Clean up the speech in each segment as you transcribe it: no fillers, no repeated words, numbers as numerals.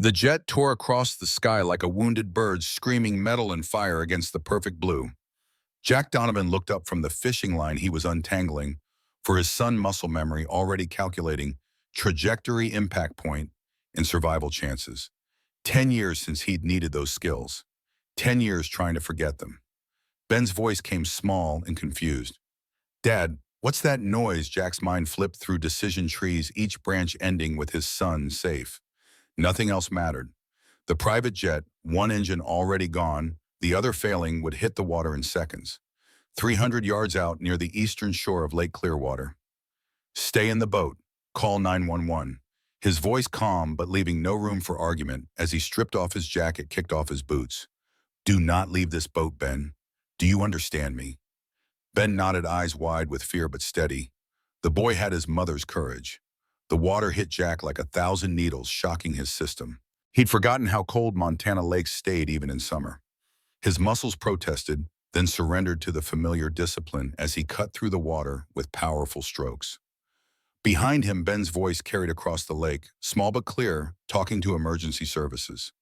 The jet tore across the sky like a wounded bird screaming metal and fire against the perfect blue. Jack Donovan looked up from the fishing line he was untangling, for his son muscle memory already calculating trajectory impact point and survival chances. 10 years since he'd needed those skills. 10 years trying to forget them. Ben's voice came small and confused. Dad, what's that noise? Jack's mind flipped through decision trees, each branch ending with his son safe. Nothing else mattered. The private jet, one engine already gone, the other failing, would hit the water in seconds. 300 yards out near the eastern shore of Lake Clearwater. Stay in the boat. Call 911. His voice calm but leaving no room for argument as he stripped off his jacket, kicked off his boots. Do not leave this boat, Ben. Do you understand me? Ben nodded, eyes wide with fear but steady. The boy had his mother's courage. The water hit Jack like 1,000 needles, shocking his system. He'd forgotten how cold Montana lakes stayed even in summer. His muscles protested, then surrendered to the familiar discipline as he cut through the water with powerful strokes. Behind him, Ben's voice carried across the lake, small but clear, talking to emergency services.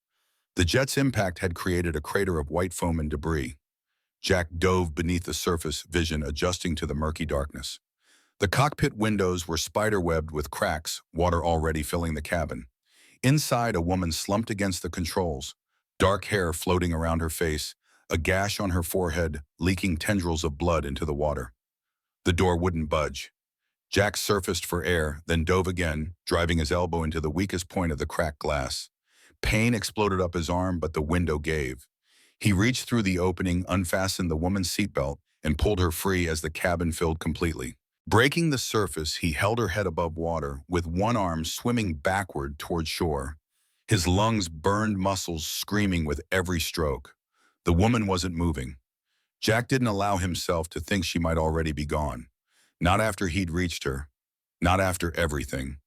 The jet's impact had created a crater of white foam and debris. Jack dove beneath the surface, vision adjusting to the murky darkness. The cockpit windows were spider-webbed with cracks, water already filling the cabin. Inside, a woman slumped against the controls, dark hair floating around her face, a gash on her forehead, leaking tendrils of blood into the water. The door wouldn't budge. Jack surfaced for air, then dove again, driving his elbow into the weakest point of the cracked glass. Pain exploded up his arm, but the window gave. He reached through the opening, unfastened the woman's seatbelt, and pulled her free as the cabin filled completely. Breaking the surface, he held her head above water, with one arm swimming backward toward shore. His lungs burned, muscles screaming with every stroke. The woman wasn't moving. Jack didn't allow himself to think she might already be gone. Not after he'd reached her. Not after everything.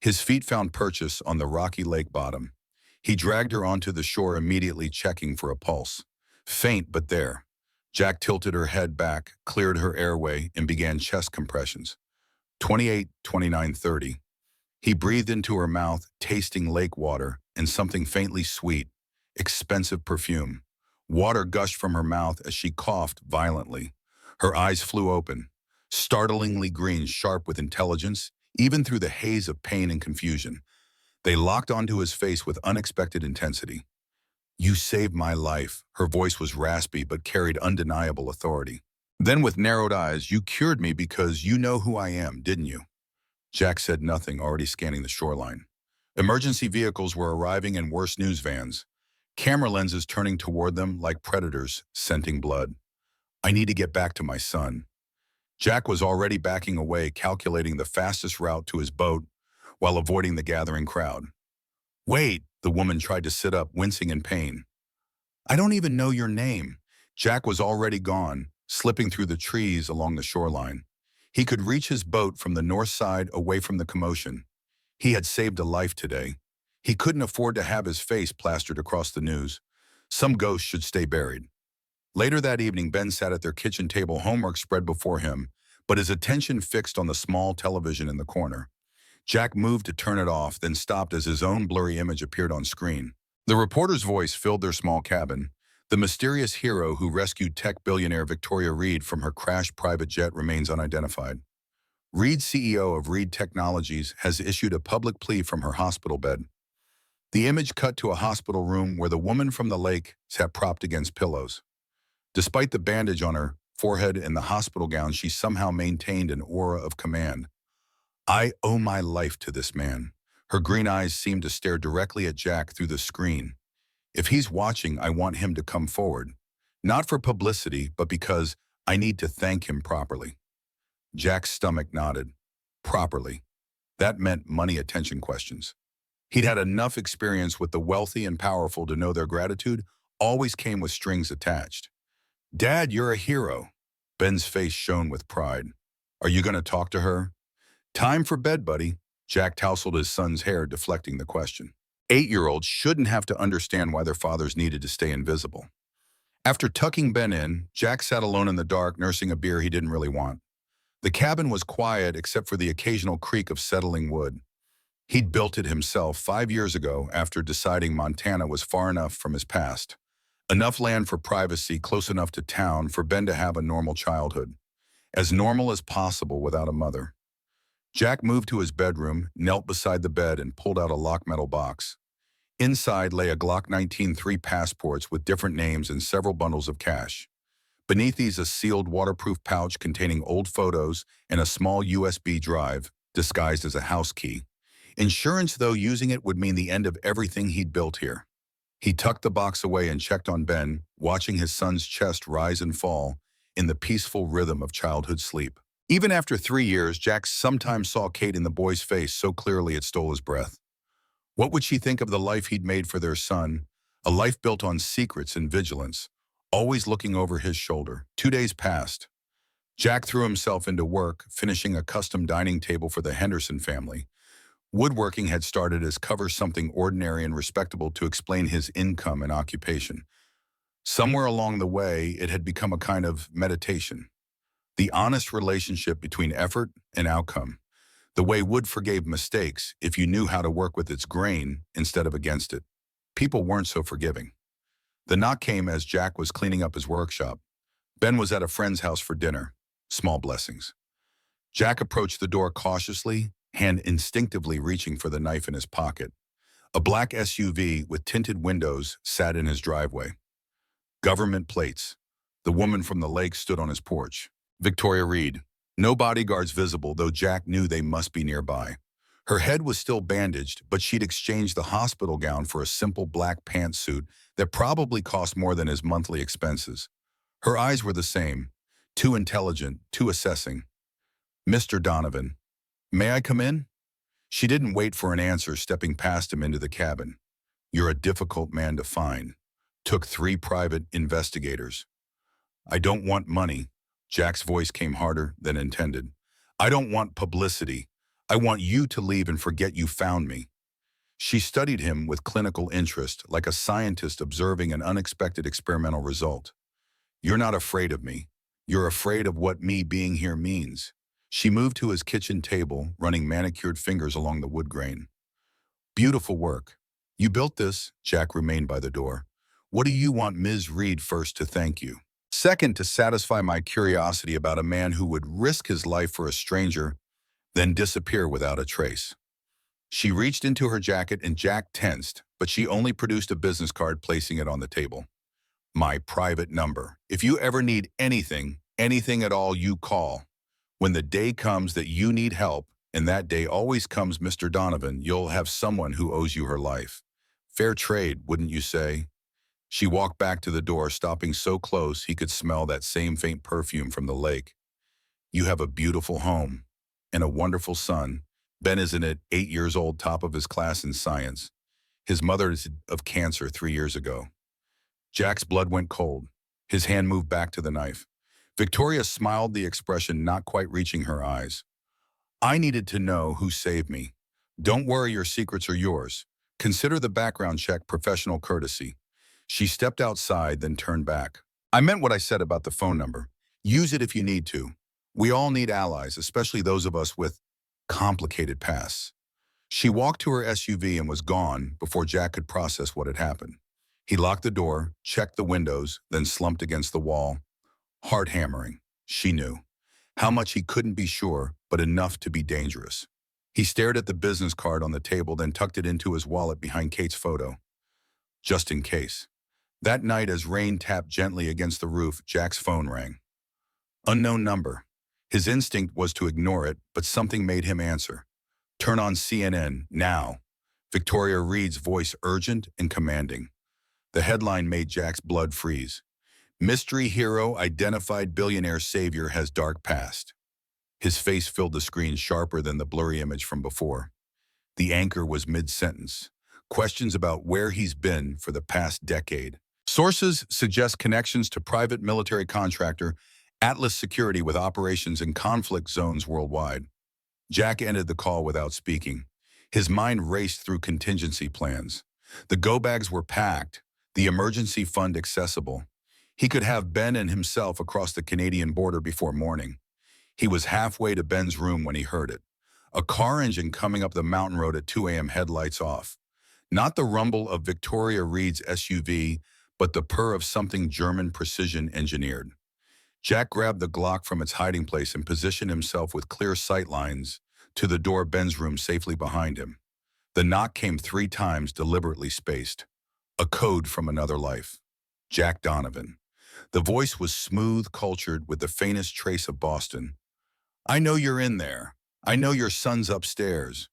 His feet found purchase on the rocky lake bottom. He dragged her onto the shore, immediately checking for a pulse. Faint, but there. Jack tilted her head back, cleared her airway, and began chest compressions. 28, 29, 30. He breathed into her mouth, tasting lake water and something faintly sweet, expensive perfume. Water gushed from her mouth as she coughed violently. Her eyes flew open, startlingly green, sharp with intelligence, even through the haze of pain and confusion. They locked onto his face with unexpected intensity. You saved my life. Her voice was raspy but carried undeniable authority. Then with narrowed eyes, you cured me because you know who I am, didn't you? Jack said nothing, already scanning the shoreline. Emergency vehicles were arriving in worse news vans, camera lenses turning toward them like predators, scenting blood. I need to get back to my son. Jack was already backing away, calculating the fastest route to his boat while avoiding the gathering crowd. Wait, the woman tried to sit up, wincing in pain. I don't even know your name. Jack was already gone, slipping through the trees along the shoreline. He could reach his boat from the north side, away from the commotion. He had saved a life today. He couldn't afford to have his face plastered across the news. Some ghost should stay buried. Later that evening, Ben sat at their kitchen table, homework spread before him, but his attention fixed on the small television in the corner. Jack moved to turn it off, then stopped as his own blurry image appeared on screen. The reporter's voice filled their small cabin. The mysterious hero who rescued tech billionaire Victoria Reed from her crashed private jet remains unidentified. Reed, CEO of Reed Technologies, has issued a public plea from her hospital bed. The image cut to a hospital room where the woman from the lake sat propped against pillows. Despite the bandage on her forehead and the hospital gown, she somehow maintained an aura of command. I owe my life to this man. Her green eyes seemed to stare directly at Jack through the screen. If he's watching, I want him to come forward. Not for publicity, but because I need to thank him properly. Jack's stomach nodded. Properly. That meant money attention questions. He'd had enough experience with the wealthy and powerful to know their gratitude always came with strings attached. Dad, you're a hero. Ben's face shone with pride. Are you going to talk to her? Time for bed, buddy. Jack tousled his son's hair, deflecting the question. 8-year-olds shouldn't have to understand why their fathers needed to stay invisible. After tucking Ben in, Jack sat alone in the dark, nursing a beer he didn't really want. The cabin was quiet except for the occasional creak of settling wood. He'd built it himself 5 years ago after deciding Montana was far enough from his past. Enough land for privacy, close enough to town for Ben to have a normal childhood. As normal as possible without a mother. Jack moved to his bedroom, knelt beside the bed, and pulled out a locked metal box. Inside lay a Glock 19 3 passports with different names and several bundles of cash. Beneath these, a sealed waterproof pouch containing old photos and a small USB drive disguised as a house key. Insurance, though, using it would mean the end of everything he'd built here. He tucked the box away and checked on Ben, watching his son's chest rise and fall in the peaceful rhythm of childhood sleep. Even after 3 years, Jack sometimes saw Kate in the boy's face so clearly it stole his breath. What would she think of the life he'd made for their son? A life built on secrets and vigilance, always looking over his shoulder. 2 days passed. Jack threw himself into work, finishing a custom dining table for the Henderson family. Woodworking had started as cover something ordinary and respectable to explain his income and occupation. Somewhere along the way, it had become a kind of meditation. The honest relationship between effort and outcome. The way wood forgave mistakes if you knew how to work with its grain instead of against it. People weren't so forgiving. The knock came as Jack was cleaning up his workshop. Ben was at a friend's house for dinner. Small blessings. Jack approached the door cautiously, hand instinctively reaching for the knife in his pocket. A black SUV with tinted windows sat in his driveway. Government plates. The woman from the lake stood on his porch. Victoria Reed. No bodyguards visible, though Jack knew they must be nearby. Her head was still bandaged, but she'd exchanged the hospital gown for a simple black pantsuit that probably cost more than his monthly expenses. Her eyes were the same, too intelligent, too assessing. "Mr. Donovan, may I come in?" She didn't wait for an answer, stepping past him into the cabin. "You're a difficult man to find. Took 3 private investigators." "I don't want money." Jack's voice came harder than intended. "I don't want publicity. I want you to leave and forget you found me." She studied him with clinical interest, like a scientist observing an unexpected experimental result. "You're not afraid of me. You're afraid of what me being here means." She moved to his kitchen table, running manicured fingers along the wood grain. "Beautiful work. You built this." Jack remained by the door. "What do you want Ms. Reed first to thank you? Second, to satisfy my curiosity about a man who would risk his life for a stranger, then disappear without a trace." She reached into her jacket and Jack tensed, but she only produced a business card, placing it on the table. "My private number. If you ever need anything, anything at all, you call. When the day comes that you need help, and that day always comes, Mr. Donovan, you'll have someone who owes you her life. Fair trade, wouldn't you say?" She walked back to the door, stopping so close he could smell that same faint perfume from the lake. "You have a beautiful home and a wonderful son. Ben isn't it, 8 years old, top of his class in science. His mother died of cancer 3 years ago." Jack's blood went cold. His hand moved back to the knife. Victoria smiled, the expression not quite reaching her eyes. "I needed to know who saved me. Don't worry, your secrets are yours. Consider the background check professional courtesy." She stepped outside, then turned back. "I meant what I said about the phone number. Use it if you need to. We all need allies, especially those of us with complicated pasts." She walked to her SUV and was gone before Jack could process what had happened. He locked the door, checked the windows, then slumped against the wall. Heart hammering, she knew. How much he couldn't be sure, but enough to be dangerous. He stared at the business card on the table, then tucked it into his wallet behind Kate's photo. Just in case. That night, as rain tapped gently against the roof, Jack's phone rang. Unknown number. His instinct was to ignore it, but something made him answer. "Turn on CNN, now." Victoria Reed's voice, urgent and commanding. The headline made Jack's blood freeze. "Mystery hero identified, billionaire savior has dark past." His face filled the screen sharper than the blurry image from before. The anchor was mid-sentence. Questions about where he's been for the past decade. Sources suggest connections to private military contractor Atlas Security with operations in conflict zones worldwide. Jack ended the call without speaking. His mind raced through contingency plans. The go bags were packed, the emergency fund accessible. He could have Ben and himself across the Canadian border before morning. He was halfway to Ben's room when he heard it. A car engine coming up the mountain road at 2 a.m. headlights off. Not the rumble of Victoria Reed's SUV, but the purr of something German precision engineered. Jack grabbed the Glock from its hiding place and positioned himself with clear sight lines to the door of Ben's room safely behind him. The knock came 3 times, deliberately spaced. A code from another life. Jack Donovan. The voice was smooth, cultured, with the faintest trace of Boston. I know you're in there. I know your son's upstairs.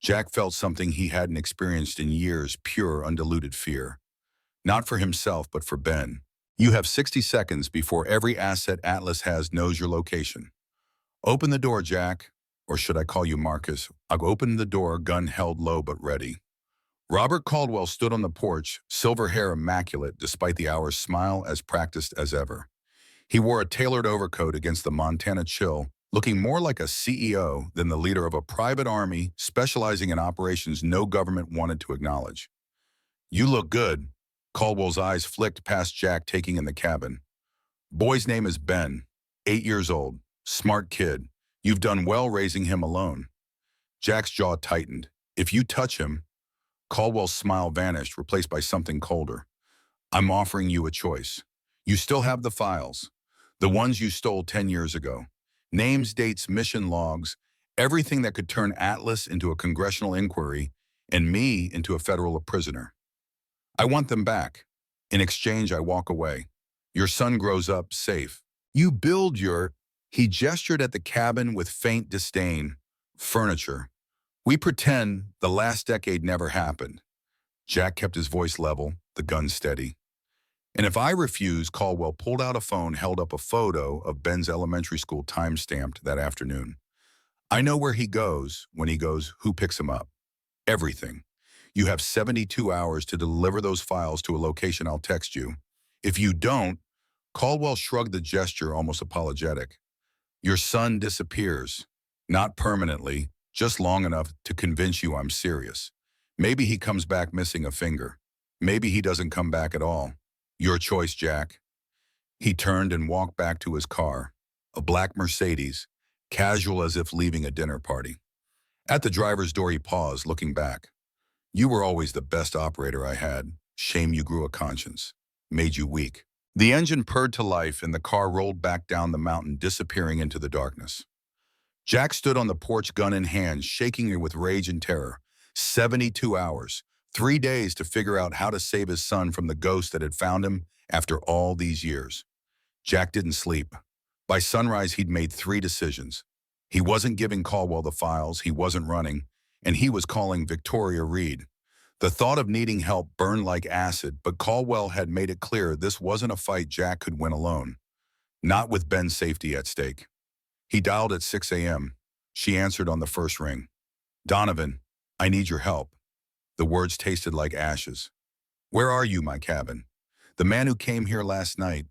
Jack felt something he hadn't experienced in years, pure, undiluted fear. Not for himself, but for Ben. You have 60 seconds before every asset Atlas has knows your location. Open the door, Jack. Or should I call you Marcus? I've opened the door, gun held low but ready. Robert Caldwell stood on the porch, silver hair immaculate despite the hour's smile, as practiced as ever. He wore a tailored overcoat against the Montana chill, looking more like a CEO than the leader of a private army specializing in operations no government wanted to acknowledge. You look good. Caldwell's eyes flicked past Jack, taking in the cabin. Boy's name is Ben, 8 years old, smart kid. You've done well raising him alone. Jack's jaw tightened. If you touch him, Caldwell's smile vanished, replaced by something colder. I'm offering you a choice. You still have the files, the ones you stole 10 years ago. Names, dates, mission logs, everything that could turn Atlas into a congressional inquiry and me into a federal prisoner. I want them back. In exchange, I walk away. Your son grows up safe. You build your... He gestured at the cabin with faint disdain. Furniture. We pretend the last decade never happened. Jack kept his voice level, the gun steady. And if I refuse, Caldwell pulled out a phone, held up a photo of Ben's elementary school, time-stamped that afternoon. I know where he goes. When he goes, who picks him up? Everything. You have 72 hours to deliver those files to a location I'll text you. If you don't, Caldwell shrugged the gesture, almost apologetic. Your son disappears. Not permanently, just long enough to convince you I'm serious. Maybe he comes back missing a finger. Maybe he doesn't come back at all. Your choice, Jack. He turned and walked back to his car, a black Mercedes, casual as if leaving a dinner party. At the driver's door, he paused, looking back. You were always the best operator I had. Shame you grew a conscience. Made you weak. The engine purred to life and the car rolled back down the mountain, disappearing into the darkness. Jack stood on the porch, gun in hand, shaking with rage and terror. 72 hours. 3 days to figure out how to save his son from the ghost that had found him after all these years. Jack didn't sleep. By sunrise, he'd made 3 decisions. He wasn't giving Caldwell the files, he wasn't running, and he was calling Victoria Reed. The thought of needing help burned like acid, but Caldwell had made it clear this wasn't a fight Jack could win alone. Not with Ben's safety at stake. He dialed at 6 a.m. She answered on the first ring. Donovan, I need your help. The words tasted like ashes. Where are you, my cabin? The man who came here last night.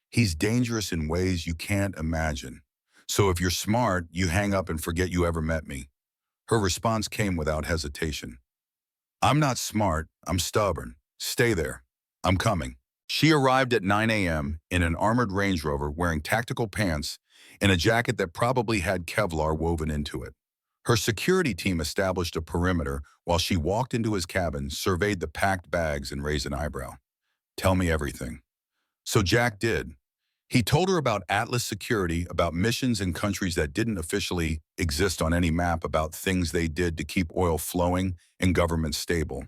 He's dangerous in ways you can't imagine. So if you're smart, you hang up and forget you ever met me. Her response came without hesitation. I'm not smart, I'm stubborn. Stay there. I'm coming. She arrived at 9 a.m. in an armored Range Rover, wearing tactical pants and a jacket that probably had Kevlar woven into it. Her security team established a perimeter while she walked into his cabin, surveyed the packed bags, and raised an eyebrow. Tell me everything. So Jack did. He told her about Atlas security, about missions in countries that didn't officially exist on any map, about things they did to keep oil flowing and governments stable.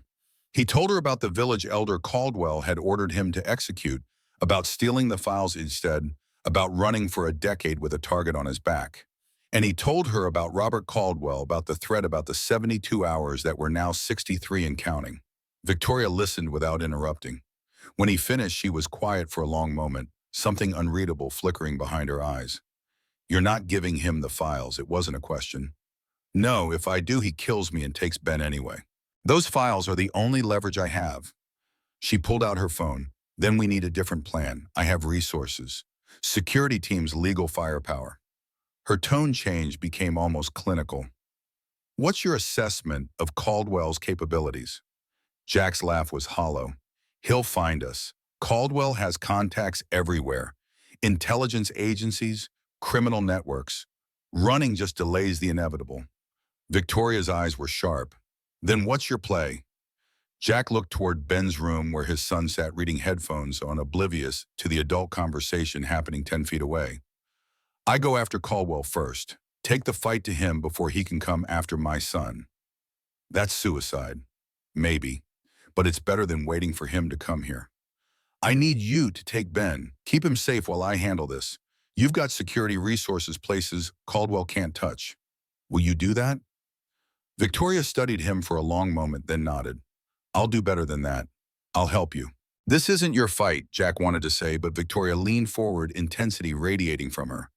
He told her about the village elder Caldwell had ordered him to execute, about stealing the files instead, about running for a decade with a target on his back. And he told her about Robert Caldwell, about the threat, about the 72 hours that were now 63 and counting. Victoria listened without interrupting. When he finished, she was quiet for a long moment, something unreadable flickering behind her eyes. You're not giving him the files, it wasn't a question. No, if I do, he kills me and takes Ben anyway. Those files are the only leverage I have. She pulled out her phone. Then we need a different plan. I have resources. Security teams, legal firepower. Her tone changed, became almost clinical. What's your assessment of Caldwell's capabilities? Jack's laugh was hollow. He'll find us. Caldwell has contacts everywhere. Intelligence agencies, criminal networks. Running just delays the inevitable. Victoria's eyes were sharp. Then what's your play? Jack looked toward Ben's room where his son sat reading headphones on, oblivious to the adult conversation happening 10 feet away. I go after Caldwell first. Take the fight to him before he can come after my son. That's suicide. Maybe. But it's better than waiting for him to come here. I need you to take Ben. Keep him safe while I handle this. You've got security resources places Caldwell can't touch. Will you do that? Victoria studied him for a long moment, then nodded. I'll do better than that. I'll help you. This isn't your fight, Jack wanted to say, but Victoria leaned forward, intensity radiating from her.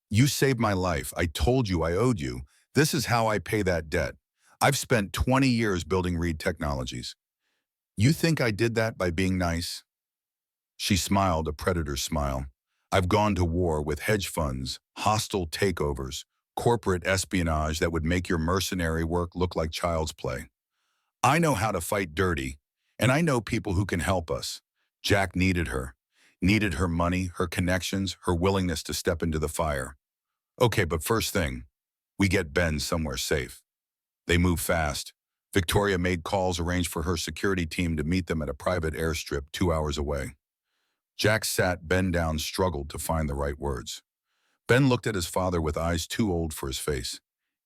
You saved my life. I told you I owed you. This is how I pay that debt. I've spent 20 years building Reed Technologies. You think I did that by being nice? She smiled, a predator's smile. I've gone to war with hedge funds, hostile takeovers, corporate espionage that would make your mercenary work look like child's play. I know how to fight dirty, and I know people who can help us. Jack needed her money, her connections, her willingness to step into the fire. Okay, but first thing, we get Ben somewhere safe. They move fast. Victoria made calls arranged for her security team to meet them at a private airstrip 2 hours away. Jack sat Ben down, struggled to find the right words. Ben looked at his father with eyes too old for his face.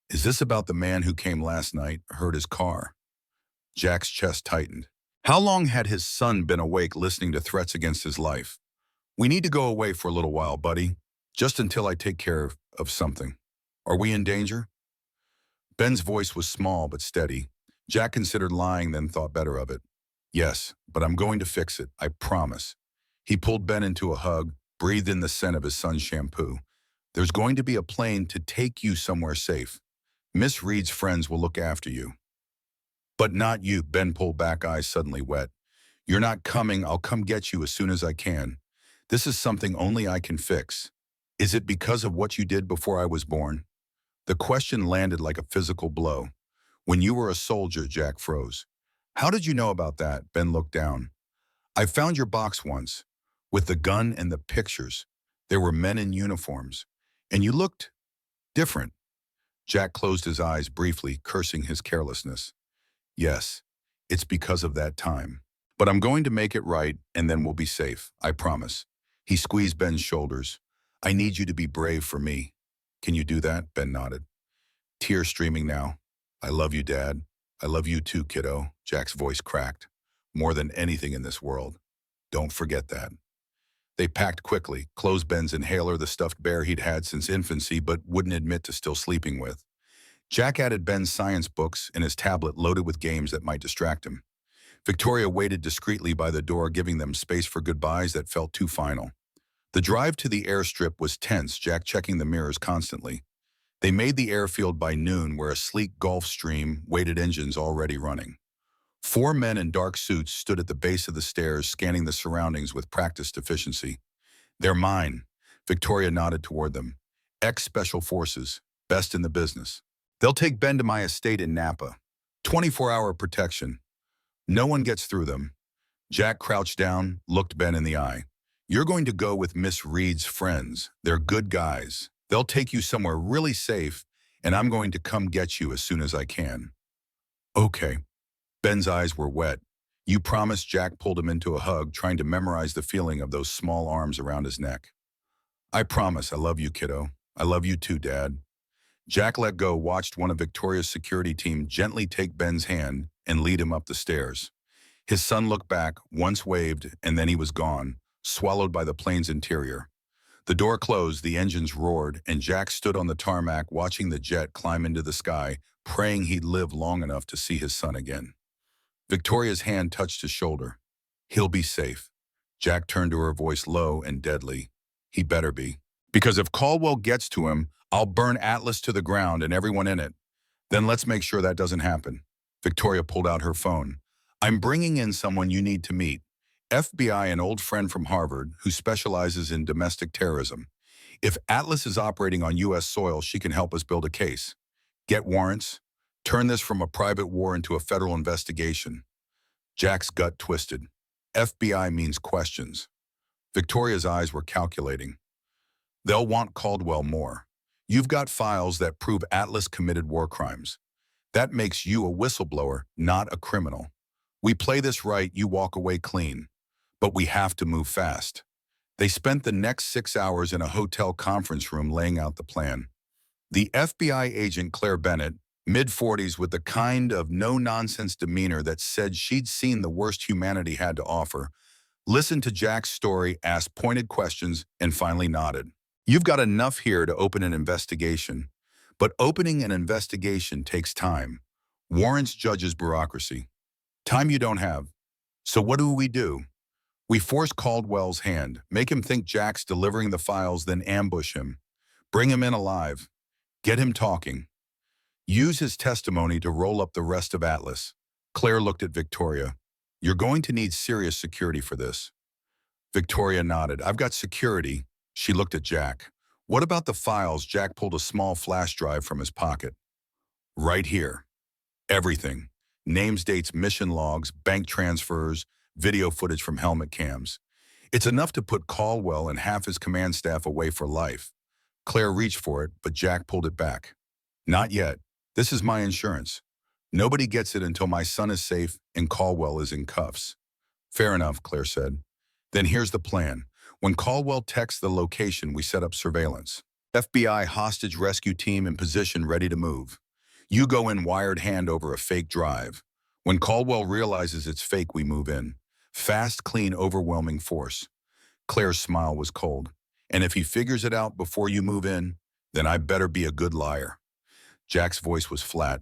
Is this about the man who came last night, heard his car? Jack's chest tightened. How long had his son been awake listening to threats against his life? We need to go away for a little while, buddy. Just until I take care of something. Are we in danger? Ben's voice was small but steady. Jack considered lying, then thought better of it. Yes, but I'm going to fix it, I promise. He pulled Ben into a hug, breathed in the scent of his son's shampoo. There's going to be a plane to take you somewhere safe. Miss Reed's friends will look after you. But not you, Ben pulled back, eyes suddenly wet. You're not coming, I'll come get you as soon as I can. This is something only I can fix. Is it because of what you did before I was born? The question landed like a physical blow. When you were a soldier, Jack froze. How did you know about that? Ben looked down. I found your box once, with the gun and the pictures. There were men in uniforms, and you looked different. Jack closed his eyes briefly, cursing his carelessness. Yes, it's because of that time. But I'm going to make it right, and then we'll be safe, I promise. He squeezed Ben's shoulders. I need you to be brave for me. Can you do that? Ben nodded. Tears streaming now. I love you, Dad. I love you too, kiddo. Jack's voice cracked. More than anything in this world. Don't forget that. They packed quickly, closed Ben's inhaler, the stuffed bear he'd had since infancy but wouldn't admit to still sleeping with. Jack added Ben's science books and his tablet loaded with games that might distract him. Victoria waited discreetly by the door, giving them space for goodbyes that felt too final. The drive to the airstrip was tense, Jack checking the mirrors constantly. They made the airfield by noon, where a sleek Gulfstream waited, engines already running. 4 men in dark suits stood at the base of the stairs, scanning the surroundings with practiced efficiency. They're mine. Victoria nodded toward them. Ex-Special Forces, best in the business. They'll take Ben to my estate in Napa. 24-hour protection. No one gets through them. Jack crouched down, looked Ben in the eye. You're going to go with Miss Reed's friends. They're good guys. They'll take you somewhere really safe, and I'm going to come get you as soon as I can. Okay. Ben's eyes were wet. You promise? Jack pulled him into a hug, trying to memorize the feeling of those small arms around his neck. I promise. I love you, kiddo. I love you too, Dad. Jack let go, watched one of Victoria's security team gently take Ben's hand and lead him up the stairs. His son looked back, once waved, and then he was gone, swallowed by the plane's interior. The door closed, the engines roared, and Jack stood on the tarmac watching the jet climb into the sky, praying he'd live long enough to see his son again. Victoria's hand touched his shoulder. He'll be safe. Jack turned to her, voice low and deadly. He better be. Because if Caldwell gets to him, I'll burn Atlas to the ground and everyone in it. Then let's make sure that doesn't happen. Victoria pulled out her phone. I'm bringing in someone you need to meet. FBI, an old friend from Harvard who specializes in domestic terrorism. If Atlas is operating on U.S. soil, she can help us build a case. Get warrants. Turn this from a private war into a federal investigation. Jack's gut twisted. FBI means questions. Victoria's eyes were calculating. They'll want Caldwell more. You've got files that prove Atlas committed war crimes. That makes you a whistleblower, not a criminal. We play this right, you walk away clean. But we have to move fast. They spent the next 6 hours in a hotel conference room laying out the plan. The FBI agent Claire Bennett, mid-40s with the kind of no-nonsense demeanor that said she'd seen the worst humanity had to offer, listened to Jack's story, asked pointed questions, and finally nodded. You've got enough here to open an investigation. But opening an investigation takes time. Warrants judges bureaucracy. Time you don't have. So what do? We force Caldwell's hand, make him think Jack's delivering the files, then ambush him. Bring him in alive. Get him talking. Use his testimony to roll up the rest of Atlas. Claire looked at Victoria. You're going to need serious security for this. Victoria nodded. I've got security. She looked at Jack. What about the files? Jack pulled a small flash drive from his pocket. Right here. Everything. Names, dates, mission logs, bank transfers, video footage from helmet cams. It's enough to put Caldwell and half his command staff away for life. Claire reached for it, but Jack pulled it back. Not yet. This is my insurance. Nobody gets it until my son is safe and Caldwell is in cuffs. Fair enough, Claire said. Then here's the plan. When Caldwell texts the location, we set up surveillance. FBI hostage rescue team in position ready to move. You go in wired hand over a fake drive. When Caldwell realizes it's fake, we move in. Fast, clean, overwhelming force. Claire's smile was cold. And if he figures it out before you move in, then I better be a good liar. Jack's voice was flat.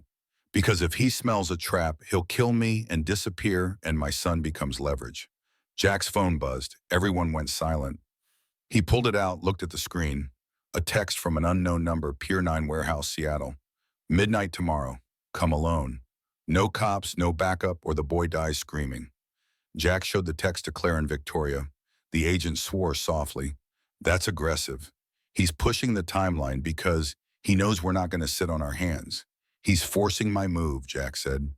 Because if he smells a trap, he'll kill me and disappear, and my son becomes leverage. Jack's phone buzzed. Everyone went silent. He pulled it out, looked at the screen. A text from an unknown number, Pier 9 Warehouse, Seattle. Midnight tomorrow. Come alone. No cops, no backup, or the boy dies screaming. Jack showed the text to Claire and Victoria. The agent swore softly. That's aggressive. He's pushing the timeline because he knows we're not going to sit on our hands. He's forcing my move, Jack said.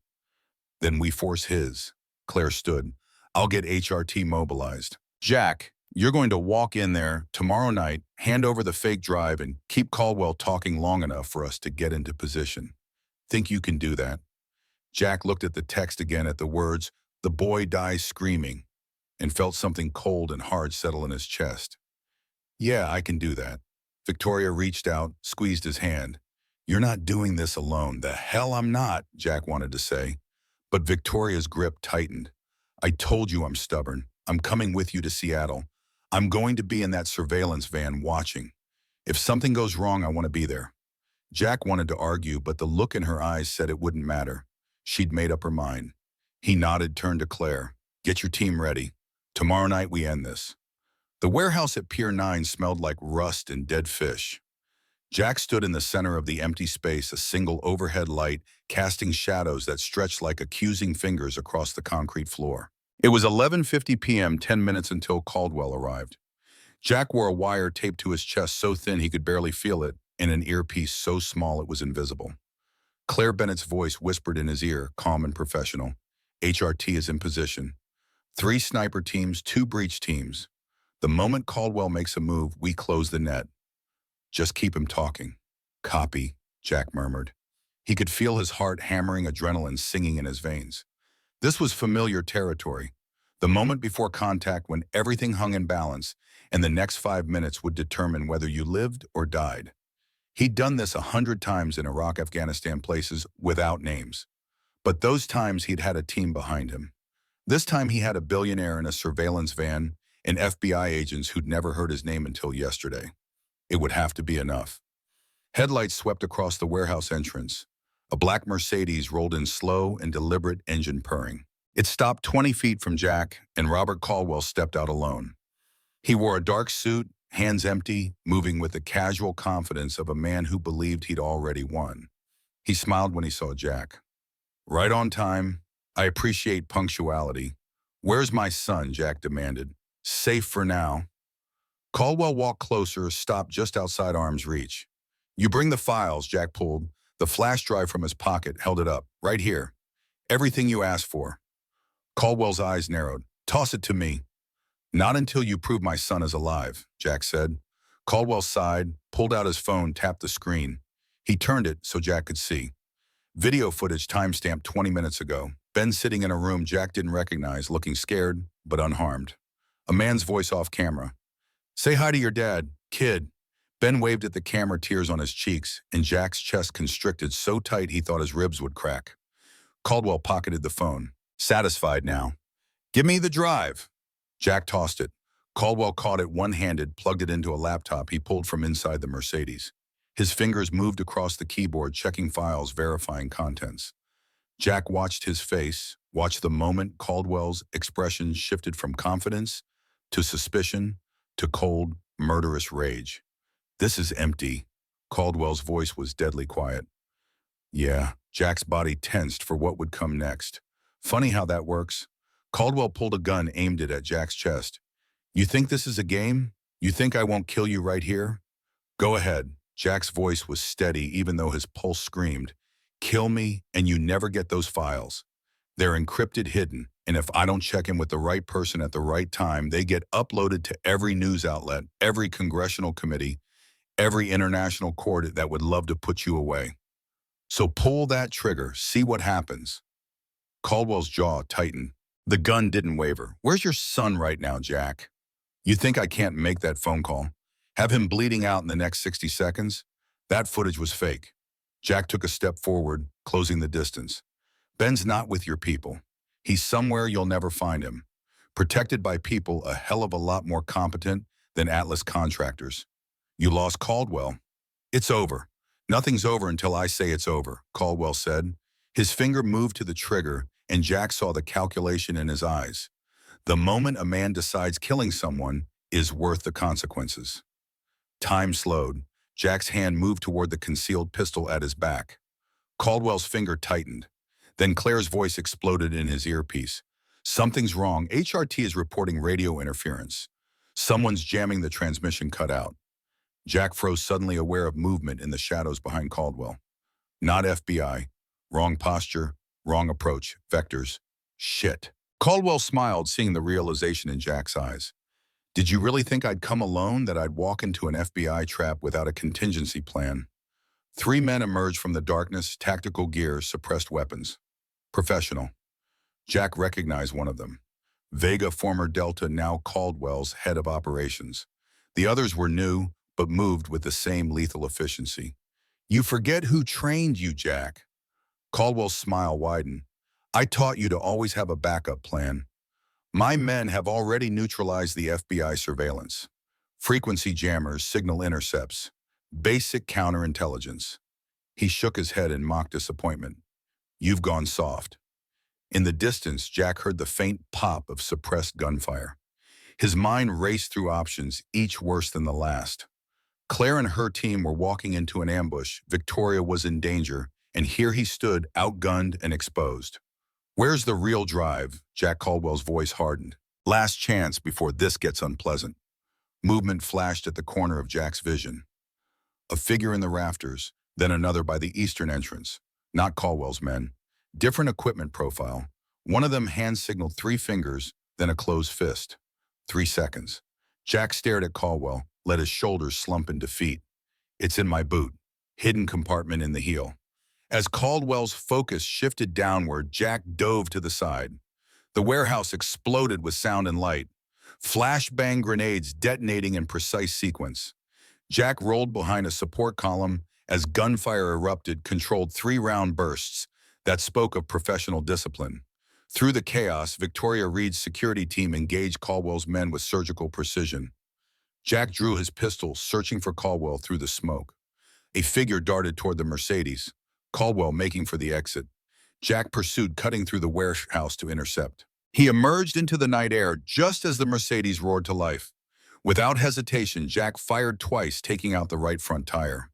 Then we force his. Claire stood. I'll get HRT mobilized. Jack, you're going to walk in there tomorrow night, hand over the fake drive, and keep Caldwell talking long enough for us to get into position. Think you can do that? Jack looked at the text again, at the words, the boy dies screaming, and felt something cold and hard settle in his chest. Yeah, I can do that. Victoria reached out, squeezed his hand. You're not doing this alone. The hell I'm not, Jack wanted to say. But Victoria's grip tightened. I told you I'm stubborn. I'm coming with you to Seattle. I'm going to be in that surveillance van watching. If something goes wrong, I want to be there. Jack wanted to argue, but the look in her eyes said it wouldn't matter. She'd made up her mind. He nodded, turned to Claire. Get your team ready. Tomorrow night we end this. The warehouse at Pier 9 smelled like rust and dead fish. Jack stood in the center of the empty space, a single overhead light casting shadows that stretched like accusing fingers across the concrete floor. It was 11:50 p.m., 10 minutes until Caldwell arrived. Jack wore a wire taped to his chest so thin he could barely feel it, and an earpiece so small it was invisible. Claire Bennett's voice whispered in his ear, calm and professional. HRT is in position. 3 sniper teams, 2 breach teams. The moment Caldwell makes a move, we close the net. Just keep him talking. Copy, Jack murmured. He could feel his heart hammering, adrenaline singing in his veins. This was familiar territory. The moment before contact when everything hung in balance, and the next 5 minutes would determine whether you lived or died. He'd done this 100 times in Iraq, Afghanistan, places without names. But those times he'd had a team behind him. This time he had a billionaire in a surveillance van and FBI agents who'd never heard his name until yesterday. It would have to be enough. Headlights swept across the warehouse entrance. A black Mercedes rolled in, slow and deliberate, engine purring. It stopped 20 feet from Jack, and Robert Caldwell stepped out alone. He wore a dark suit, hands empty, moving with the casual confidence of a man who believed he'd already won. He smiled when he saw Jack. Right on time. I appreciate punctuality. Where's my son? Jack demanded. Safe for now. Caldwell walked closer, stopped just outside arm's reach. You bring the files, Jack pulled the flash drive from his pocket, held it up. Right here. Everything you asked for. Caldwell's eyes narrowed. Toss it to me. Not until you prove my son is alive, Jack said. Caldwell sighed. pulled out his phone, tapped the screen. He turned it so Jack could see. Video footage timestamped 20 minutes ago. Ben sitting in a room Jack didn't recognize, looking scared but unharmed. A man's voice off camera. "Say hi to your dad, kid." Ben waved at the camera, tears on his cheeks, and Jack's chest constricted so tight he thought his ribs would crack. Caldwell pocketed the phone. Satisfied now. "Give me the drive." Jack tossed it. Caldwell caught it one-handed, plugged it into a laptop he pulled from inside the Mercedes. His fingers moved across the keyboard, checking files, verifying contents. Jack watched his face, watched the moment Caldwell's expression shifted from confidence to suspicion to cold, murderous rage. "This is empty." Caldwell's voice was deadly quiet. Yeah, Jack's body tensed for what would come next. Funny how that works. Caldwell pulled a gun, aimed it at Jack's chest. "You think this is a game? You think I won't kill you right here? Go ahead." Jack's voice was steady even though his pulse screamed. "Kill me and you never get those files. They're encrypted, hidden, and if I don't check in with the right person at the right time, they get uploaded to every news outlet, every congressional committee, every international court that would love to put you away. So pull that trigger, see what happens." Caldwell's jaw tightened. The gun didn't waver. "Where's your son right now, Jack? You think I can't make that phone call? Have him bleeding out in the next 60 seconds? That footage was fake." Jack took a step forward, closing the distance. "Ben's not with your people. He's somewhere you'll never find him. Protected by people a hell of a lot more competent than Atlas contractors. You lost Caldwell. It's over. Nothing's over until I say it's over," Caldwell said. His finger moved to the trigger, and Jack saw the calculation in his eyes. The moment a man decides killing someone is worth the consequences. Time slowed. Jack's hand moved toward the concealed pistol at his back. Caldwell's finger tightened. Then Claire's voice exploded in his earpiece. "Something's wrong. HRT is reporting radio interference. Someone's jamming the transmission cut out." Jack froze, suddenly aware of movement in the shadows behind Caldwell. Not FBI. Wrong posture, wrong approach, vectors. Shit. Caldwell smiled, seeing the realization in Jack's eyes. "Did you really think I'd come alone, that I'd walk into an FBI trap without a contingency plan?" Three men emerged from the darkness, tactical gear, suppressed weapons. Professional. Jack recognized one of them. Vega, former Delta, now Caldwell's head of operations. The others were new, but moved with the same lethal efficiency. "You forget who trained you, Jack." Caldwell's smile widened. "I taught you to always have a backup plan. My men have already neutralized the FBI surveillance. Frequency jammers, signal intercepts, basic counterintelligence." He shook his head in mock disappointment. "You've gone soft." In the distance, Jack heard the faint pop of suppressed gunfire. His mind raced through options, each worse than the last. Claire and her team were walking into an ambush. Victoria was in danger, and here he stood, outgunned and exposed. "Where's the real drive?" Jack Caldwell's voice hardened. "Last chance before this gets unpleasant." Movement flashed at the corner of Jack's vision. A figure in the rafters, then another by the eastern entrance. Not Caldwell's men. Different equipment profile. One of them hand-signaled 3 fingers, then a closed fist. 3 seconds. Jack stared at Caldwell, let his shoulders slump in defeat. "It's in my boot." Hidden compartment in the heel. As Caldwell's focus shifted downward, Jack dove to the side. The warehouse exploded with sound and light. Flashbang grenades detonating in precise sequence. Jack rolled behind a support column as gunfire erupted, controlled 3-round bursts that spoke of professional discipline. Through the chaos, Victoria Reed's security team engaged Caldwell's men with surgical precision. Jack drew his pistol, searching for Caldwell through the smoke. A figure darted toward the Mercedes, Caldwell making for the exit. Jack pursued, cutting through the warehouse to intercept. He emerged into the night air just as the Mercedes roared to life. Without hesitation, Jack fired twice, taking out the right front tire.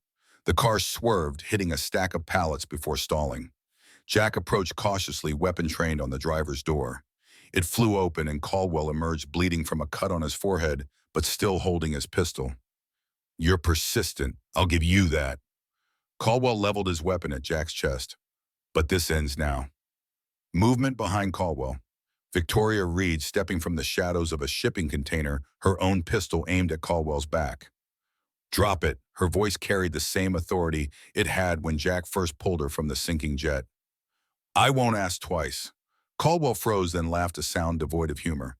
The car swerved, hitting a stack of pallets before stalling. Jack approached cautiously, weapon trained on the driver's door. It flew open and Caldwell emerged, bleeding from a cut on his forehead, but still holding his pistol. "You're persistent. I'll give you that." Caldwell leveled his weapon at Jack's chest. "But this ends now." Movement behind Caldwell. Victoria Reed stepping from the shadows of a shipping container, her own pistol aimed at Caldwell's back. Drop it. Her voice carried the same authority it had when Jack first pulled her from the sinking jet. I won't ask twice. Caldwell froze, then laughed, a sound devoid of humor.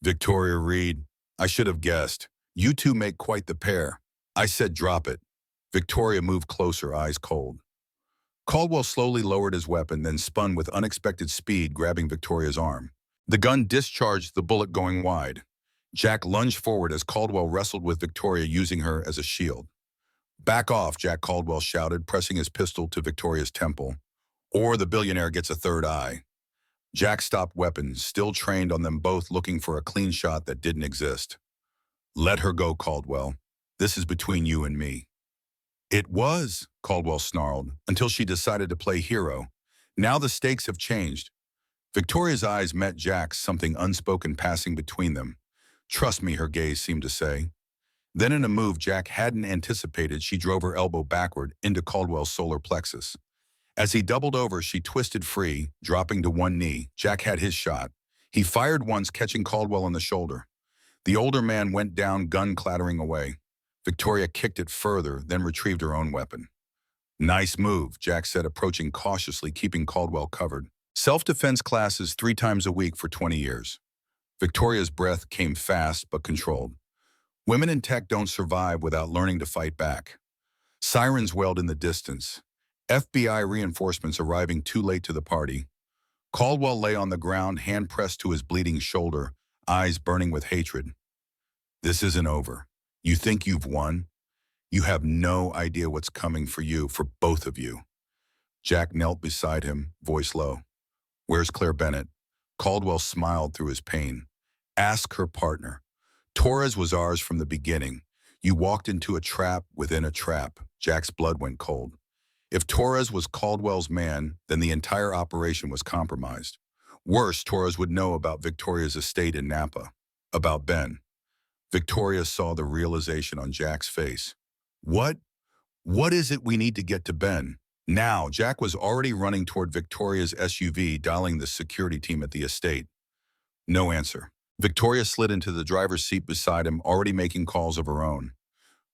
Victoria Reed, I should have guessed. You two make quite the pair. I said drop it. Victoria moved closer, eyes cold. Caldwell slowly lowered his weapon, then spun with unexpected speed, grabbing Victoria's arm. The gun discharged, the bullet going wide. Jack lunged forward as Caldwell wrestled with Victoria, using her as a shield. Back off, Jack, Caldwell shouted, pressing his pistol to Victoria's temple. Or the billionaire gets a third eye. Jack stopped weapons, still trained on them both, looking for a clean shot that didn't exist. Let her go, Caldwell. This is between you and me. It was, Caldwell snarled, until she decided to play hero. Now the stakes have changed. Victoria's eyes met Jack's, something unspoken passing between them. Trust me, her gaze seemed to say. Then in a move Jack hadn't anticipated, she drove her elbow backward into Caldwell's solar plexus. As he doubled over, she twisted free, dropping to one knee. Jack had his shot. He fired once, catching Caldwell on the shoulder. The older man went down, gun clattering away. Victoria kicked it further, then retrieved her own weapon. Nice move, Jack said, approaching cautiously, keeping Caldwell covered. Self-defense classes 3 times a week for 20 years. Victoria's breath came fast but controlled. Women in tech don't survive without learning to fight back. Sirens wailed in the distance. FBI reinforcements arriving too late to the party. Caldwell lay on the ground, hand pressed to his bleeding shoulder, eyes burning with hatred. This isn't over. You think you've won? You have no idea what's coming for you, for both of you. Jack knelt beside him, voice low. Where's Claire Bennett? Caldwell smiled through his pain. Ask her partner. Torres was ours from the beginning. You walked into a trap within a trap. Jack's blood went cold. If Torres was Caldwell's man, then the entire operation was compromised. Worse, Torres would know about Victoria's estate in Napa, about Ben. Victoria saw the realization on Jack's face. What? What is it we need to get to Ben? Now, Jack was already running toward Victoria's SUV, dialing the security team at the estate. No answer. Victoria slid into the driver's seat beside him, already making calls of her own.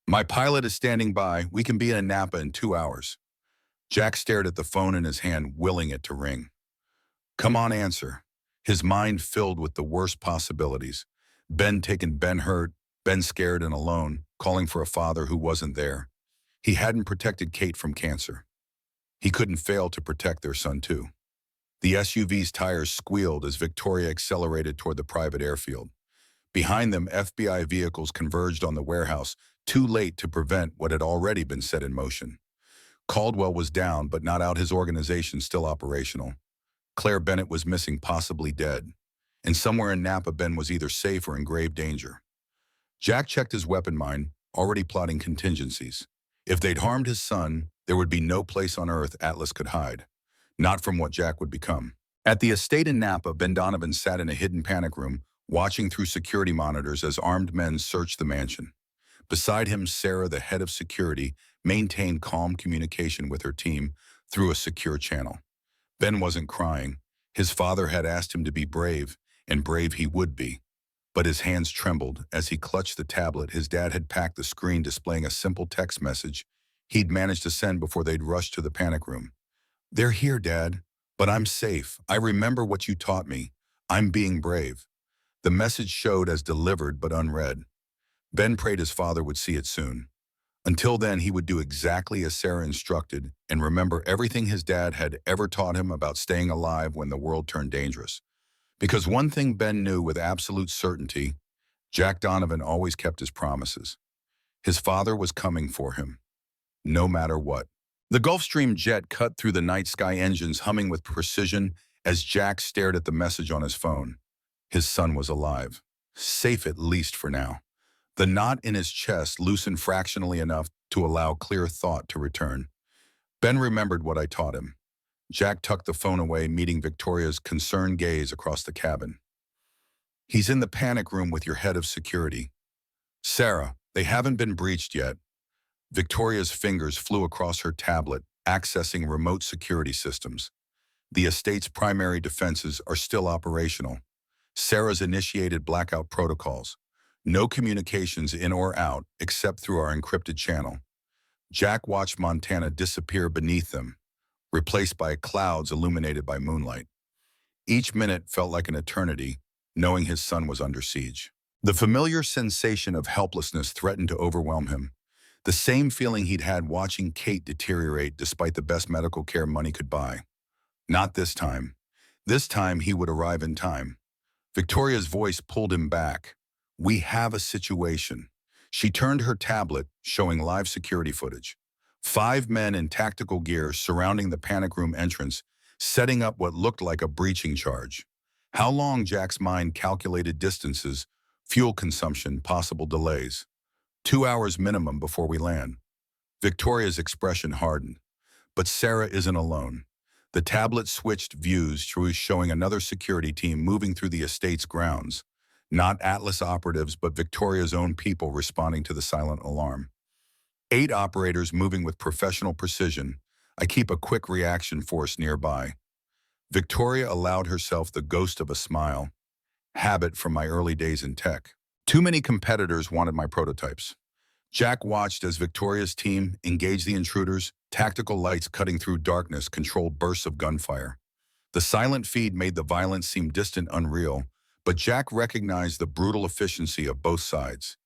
My pilot is standing by. We can be in Napa in 2 hours. Jack stared at the phone in his hand, willing it to ring. Come on, answer. His mind filled with the worst possibilities. Ben taken, Ben hurt, Ben scared and alone, calling for a father who wasn't there. He hadn't protected Kate from cancer. He couldn't fail to protect their son too. The SUV's tires squealed as Victoria accelerated toward the private airfield. Behind them, FBI vehicles converged on the warehouse, too late to prevent what had already been set in motion. Caldwell was down, but not out, his organization still operational. Claire Bennett was missing, possibly dead. And somewhere in Napa, Ben was either safe or in grave danger. Jack checked his weapon mind, already plotting contingencies. If they'd harmed his son, there would be no place on earth Atlas could hide. Not from what Jack would become. At the estate in Napa, Ben Donovan sat in a hidden panic room, watching through security monitors as armed men searched the mansion. Beside him, Sarah, the head of security, maintained calm communication with her team through a secure channel. Ben wasn't crying. His father had asked him to be brave, and brave he would be. But his hands trembled as he clutched the tablet his dad had packed, the screen displaying a simple text message he'd managed to send before they'd rushed to the panic room. They're here, Dad, but I'm safe. I remember what you taught me. I'm being brave. The message showed as delivered but unread. Ben prayed his father would see it soon. Until then, he would do exactly as Sarah instructed and remember everything his dad had ever taught him about staying alive when the world turned dangerous. Because one thing Ben knew with absolute certainty, Jack Donovan always kept his promises. His father was coming for him, no matter what. The Gulfstream jet cut through the night sky, engines humming with precision as Jack stared at the message on his phone. His son was alive, safe at least for now. The knot in his chest loosened fractionally enough to allow clear thought to return. Ben remembered what I taught him. Jack tucked the phone away, meeting Victoria's concerned gaze across the cabin. He's in the panic room with your head of security. Sarah, they haven't been breached yet. Victoria's fingers flew across her tablet, accessing remote security systems. The estate's primary defenses are still operational. Sarah's initiated blackout protocols. No communications in or out except through our encrypted channel. Jack watched Montana disappear beneath them, replaced by clouds illuminated by moonlight. Each minute felt like an eternity, knowing his son was under siege. The familiar sensation of helplessness threatened to overwhelm him. The same feeling he'd had watching Kate deteriorate despite the best medical care money could buy. Not this time. This time he would arrive in time. Victoria's voice pulled him back. "We have a situation." She turned her tablet, showing live security footage. 5 men in tactical gear surrounding the panic room entrance, setting up what looked like a breaching charge. How long? Jack's mind calculated distances, fuel consumption, possible delays. 2 hours minimum before we land. Victoria's expression hardened. But Sarah isn't alone. The tablet switched views, showing another security team moving through the estate's grounds. Not Atlas operatives, but Victoria's own people responding to the silent alarm. 8 operators moving with professional precision. I keep a quick reaction force nearby. Victoria allowed herself the ghost of a smile. Habit from my early days in tech. Too many competitors wanted my prototypes. Jack watched as Victoria's team engaged the intruders, tactical lights cutting through darkness controlled bursts of gunfire. The silent feed made the violence seem distant, unreal, but Jack recognized the brutal efficiency of both sides.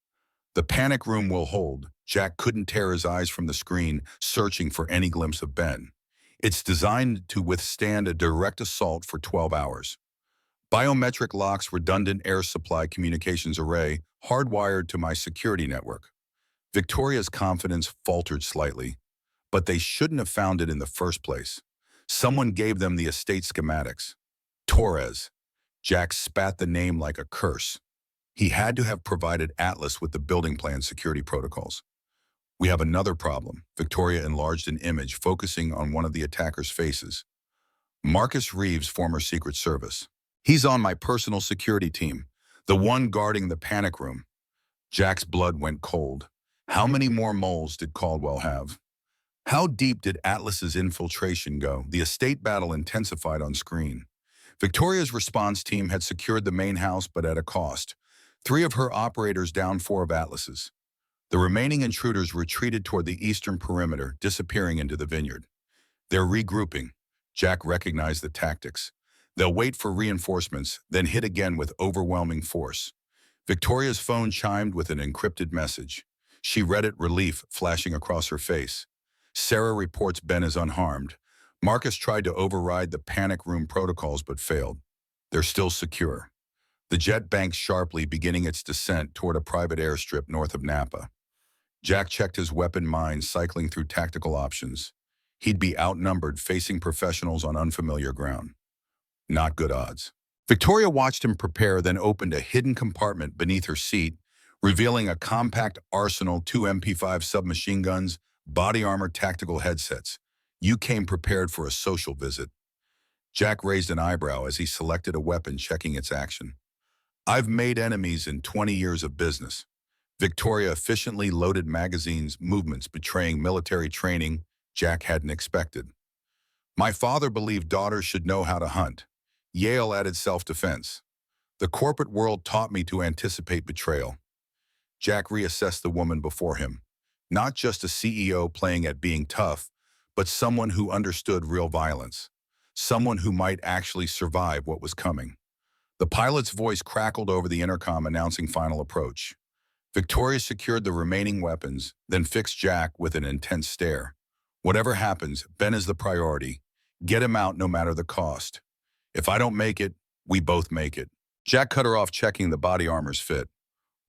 The panic room will hold. Jack couldn't tear his eyes from the screen, searching for any glimpse of Ben. It's designed to withstand a direct assault for 12 hours. Biometric locks, redundant air supply communications array, hardwired to my security network. Victoria's confidence faltered slightly, but they shouldn't have found it in the first place. Someone gave them the estate schematics. Torres. Jack spat the name like a curse. He had to have provided Atlas with the building plan security protocols. We have another problem. Victoria enlarged an image, focusing on one of the attackers' faces. Marcus Reeves, former Secret Service. He's on my personal security team, the one guarding the panic room. Jack's blood went cold. How many more moles did Caldwell have? How deep did Atlas's infiltration go? The estate battle intensified on screen. Victoria's response team had secured the main house, but at a cost. 3 of her operators down, 4 of Atlas's. The remaining intruders retreated toward the eastern perimeter, disappearing into the vineyard. They're regrouping. Jack recognized the tactics. They'll wait for reinforcements, then hit again with overwhelming force. Victoria's phone chimed with an encrypted message. She read it, relief flashing across her face. Sarah reports Ben is unharmed. Marcus tried to override the panic room protocols but failed. They're still secure. The jet banked sharply, beginning its descent toward a private airstrip north of Napa. Jack checked his weapon mind, cycling through tactical options. He'd be outnumbered, facing professionals on unfamiliar ground. Not good odds. Victoria watched him prepare, then opened a hidden compartment beneath her seat, revealing a compact arsenal, 2 MP5 submachine guns, body armor, tactical headsets. You came prepared for a social visit. Jack raised an eyebrow as he selected a weapon, checking its action. I've made enemies in 20 years of business. Victoria efficiently loaded magazines, movements betraying military training Jack hadn't expected. My father believed daughters should know how to hunt. Yale added self-defense. The corporate world taught me to anticipate betrayal. Jack reassessed the woman before him. Not just a CEO playing at being tough, but someone who understood real violence. Someone who might actually survive what was coming. The pilot's voice crackled over the intercom, announcing final approach. Victoria secured the remaining weapons, then fixed Jack with an intense stare. Whatever happens, Ben is the priority. Get him out no matter the cost. If I don't make it, we both make it. Jack cut her off, checking the body armor's fit.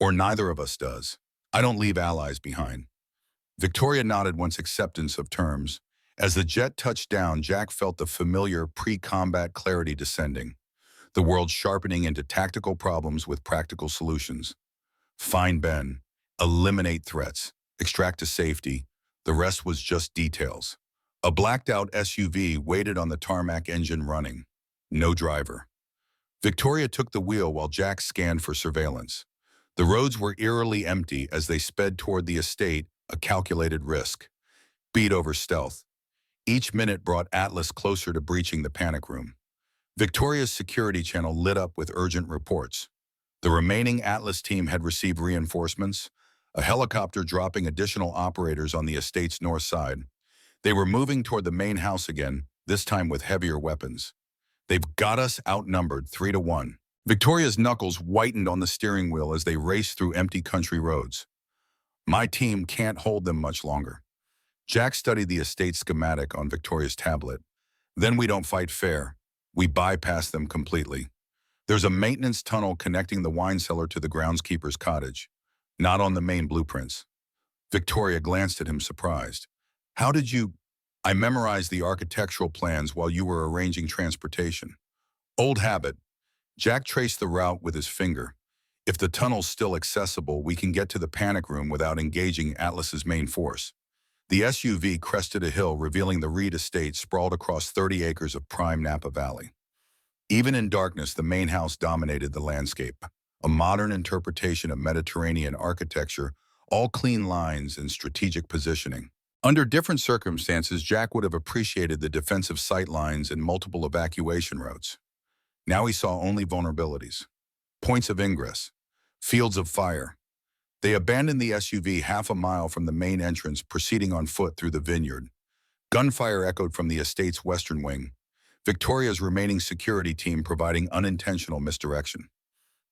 Or neither of us does. I don't leave allies behind. Victoria nodded once acceptance of terms. As the jet touched down, Jack felt the familiar pre-combat clarity descending. The world sharpening into tactical problems with practical solutions. Find Ben. Eliminate threats. Extract to safety. The rest was just details. A blacked-out SUV waited on the tarmac, engine running. No driver. Victoria took the wheel while Jack scanned for surveillance. The roads were eerily empty as they sped toward the estate, a calculated risk. Speed over stealth. Each minute brought Atlas closer to breaching the panic room. Victoria's security channel lit up with urgent reports. The remaining Atlas team had received reinforcements, a helicopter dropping additional operators on the estate's north side. They were moving toward the main house again, this time with heavier weapons. They've got us outnumbered 3-1. Victoria's knuckles whitened on the steering wheel as they raced through empty country roads. My team can't hold them much longer. Jack studied the estate schematic on Victoria's tablet. Then we don't fight fair. We bypass them completely. There's a maintenance tunnel connecting the wine cellar to the groundskeeper's cottage, not on the main blueprints. Victoria glanced at him surprised. How did you... I memorized the architectural plans while you were arranging transportation. Old habit. Jack traced the route with his finger. If the tunnel's still accessible, we can get to the panic room without engaging Atlas's main force. The SUV crested a hill, revealing the Reed estate sprawled across 30 acres of prime Napa Valley. Even in darkness, the main house dominated the landscape, a modern interpretation of Mediterranean architecture, all clean lines and strategic positioning. Under different circumstances, Jack would have appreciated the defensive sight lines and multiple evacuation routes. Now he saw only vulnerabilities, points of ingress, fields of fire. They abandoned the SUV half a mile from the main entrance, proceeding on foot through the vineyard. Gunfire echoed from the estate's western wing, Victoria's remaining security team providing unintentional misdirection.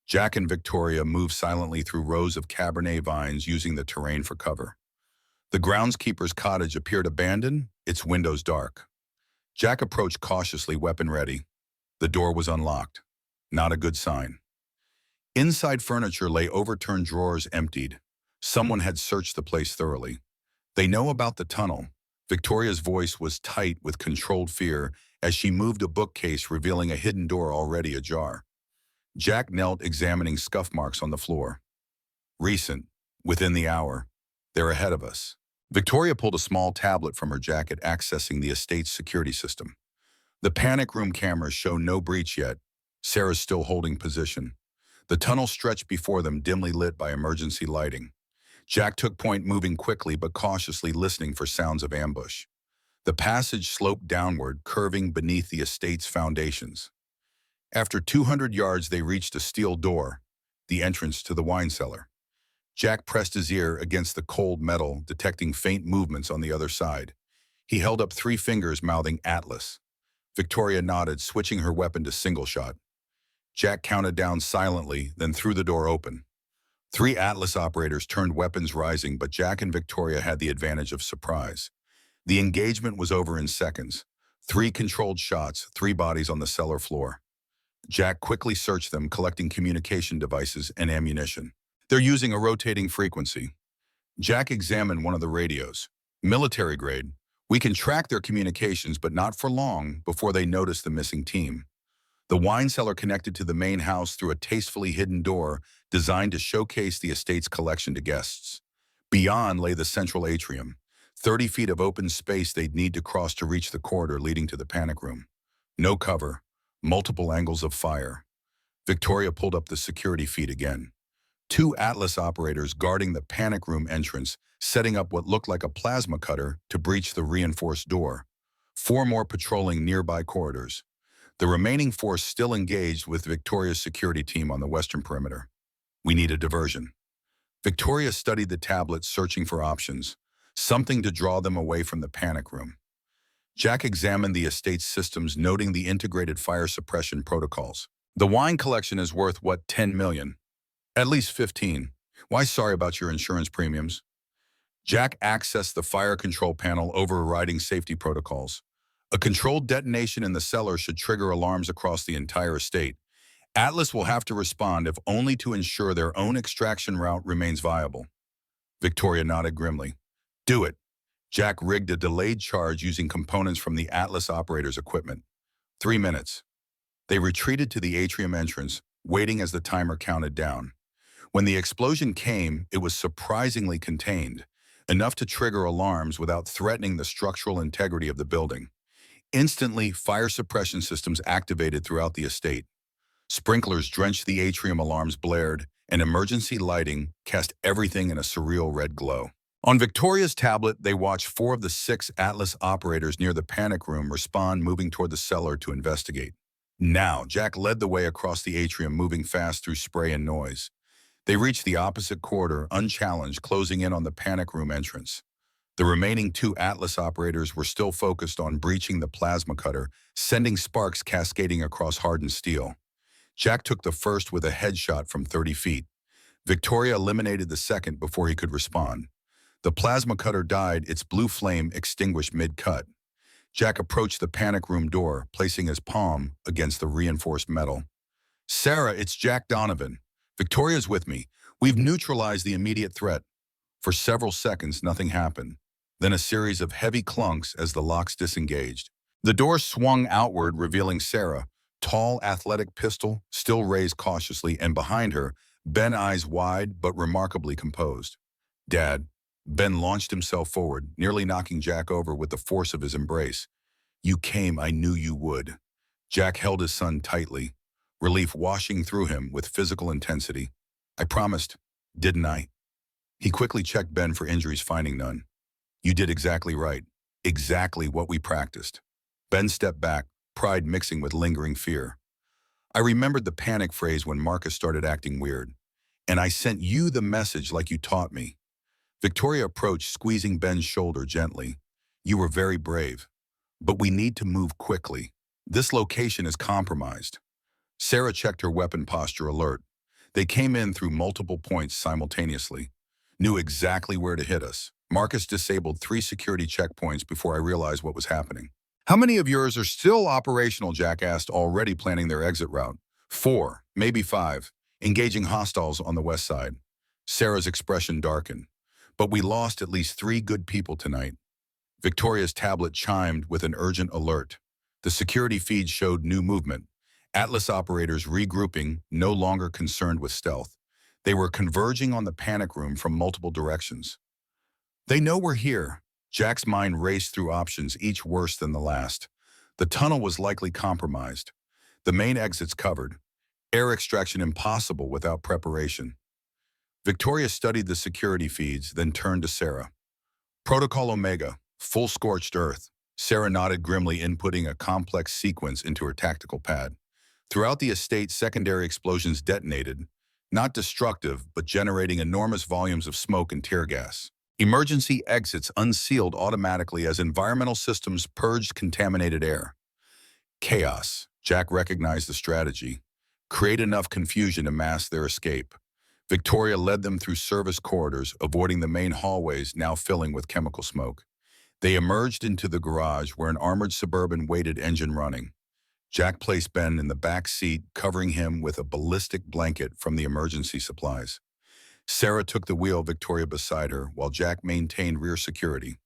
Jack and Victoria moved silently through rows of Cabernet vines, using the terrain for cover. The groundskeeper's cottage appeared abandoned, its windows dark. Jack approached cautiously, weapon ready. The door was unlocked. Not a good sign. Inside, furniture lay, overturned drawers emptied. Someone had searched the place thoroughly. They know about the tunnel. Victoria's voice was tight with controlled fear as she moved a bookcase, revealing a hidden door already ajar. Jack knelt, examining scuff marks on the floor. Recent, within the hour. They're ahead of us. Victoria pulled a small tablet from her jacket, accessing the estate's security system. The panic room cameras show no breach yet. Sarah's still holding position. The tunnel stretched before them, dimly lit by emergency lighting. Jack took point, moving quickly but cautiously, listening for sounds of ambush. The passage sloped downward, curving beneath the estate's foundations. After 200 yards, they reached a steel door, the entrance to the wine cellar. Jack pressed his ear against the cold metal, detecting faint movements on the other side. He held up 3 fingers, mouthing Atlas. Victoria nodded, switching her weapon to single shot. Jack counted down silently, then threw the door open. 3 Atlas operators turned, weapons rising, but Jack and Victoria had the advantage of surprise. The engagement was over in seconds. 3 controlled shots, 3 bodies on the cellar floor. Jack quickly searched them, collecting communication devices and ammunition. They're using a rotating frequency. Jack examined one of the radios. Military grade. We can track their communications, but not for long before they notice the missing team. The wine cellar connected to the main house through a tastefully hidden door designed to showcase the estate's collection to guests. Beyond lay the central atrium, 30 feet of open space they'd need to cross to reach the corridor leading to the panic room. No cover, multiple angles of fire. Victoria pulled up the security feed again. 2 Atlas operators guarding the panic room entrance, setting up what looked like a plasma cutter to breach the reinforced door. 4 more patrolling nearby corridors. The remaining force still engaged with Victoria's security team on the western perimeter. We need a diversion. Victoria studied the tablet, searching for options, something to draw them away from the panic room. Jack examined the estate's systems, noting the integrated fire suppression protocols. The wine collection is worth, what, 10 million? At least 15. Why, sorry about your insurance premiums. Jack accessed the fire control panel, overriding safety protocols. A controlled detonation in the cellar should trigger alarms across the entire estate. Atlas will have to respond, if only to ensure their own extraction route remains viable. Victoria nodded grimly. Do it. Jack rigged a delayed charge using components from the Atlas operator's equipment. 3 minutes. They retreated to the atrium entrance, waiting as the timer counted down. When the explosion came, it was surprisingly contained, enough to trigger alarms without threatening the structural integrity of the building. Instantly, fire suppression systems activated throughout the estate. Sprinklers drenched the atrium, alarms blared, and emergency lighting cast everything in a surreal red glow. On Victoria's tablet, they watched 4 of the 6 Atlas operators near the panic room respond, moving toward the cellar to investigate. Now, Jack led the way across the atrium, moving fast through spray and noise. They reached the opposite corridor, unchallenged, closing in on the panic room entrance. The remaining two Atlas operators were still focused on breaching the plasma cutter, sending sparks cascading across hardened steel. Jack took the first with a headshot from 30 feet. Victoria eliminated the second before he could respond. The plasma cutter died, its blue flame extinguished mid-cut. Jack approached the panic room door, placing his palm against the reinforced metal. "Sarah, it's Jack Donovan. Victoria's with me. We've neutralized the immediate threat." For several seconds, nothing happened. Then a series of heavy clunks as the locks disengaged. The door swung outward, revealing Sarah, tall, athletic pistol, still raised cautiously, and behind her, Ben, eyes wide but remarkably composed. "Dad." Ben launched himself forward, nearly knocking Jack over with the force of his embrace. "You came, I knew you would." Jack held his son tightly, relief washing through him with physical intensity. "I promised, didn't I?" He quickly checked Ben for injuries, finding none. "You did exactly right. Exactly what we practiced." Ben stepped back, pride mixing with lingering fear. "I remembered the panic phrase when Marcus started acting weird. And I sent you the message like you taught me." Victoria approached, squeezing Ben's shoulder gently. "You were very brave. But we need to move quickly. This location is compromised." Sarah checked her weapon posture, alert. They came in through multiple points simultaneously. Knew exactly where to hit us. Marcus disabled 3 security checkpoints before I realized what was happening. "How many of yours are still operational?" Jack asked, already planning their exit route. 4, maybe 5. Engaging hostiles on the west side. Sarah's expression darkened. "But we lost at least 3 good people tonight." Victoria's tablet chimed with an urgent alert. The security feed showed new movement. Atlas operators regrouping, no longer concerned with stealth. They were converging on the panic room from multiple directions. "They know we're here." Jack's mind raced through options, each worse than the last. The tunnel was likely compromised. The main exits covered. Air extraction impossible without preparation. Victoria studied the security feeds, then turned to Sarah. "Protocol Omega, full scorched earth." Sarah nodded grimly, inputting a complex sequence into her tactical pad. Throughout the estate, secondary explosions detonated, not destructive, but generating enormous volumes of smoke and tear gas. Emergency exits unsealed automatically as environmental systems purged contaminated air. Chaos. Jack recognized the strategy. Create enough confusion to mask their escape. Victoria led them through service corridors, avoiding the main hallways now filling with chemical smoke. They emerged into the garage where an armored Suburban waited, engine running. Jack placed Ben in the back seat, covering him with a ballistic blanket from the emergency supplies. Sarah took the wheel, Victoria beside her, while Jack maintained rear security.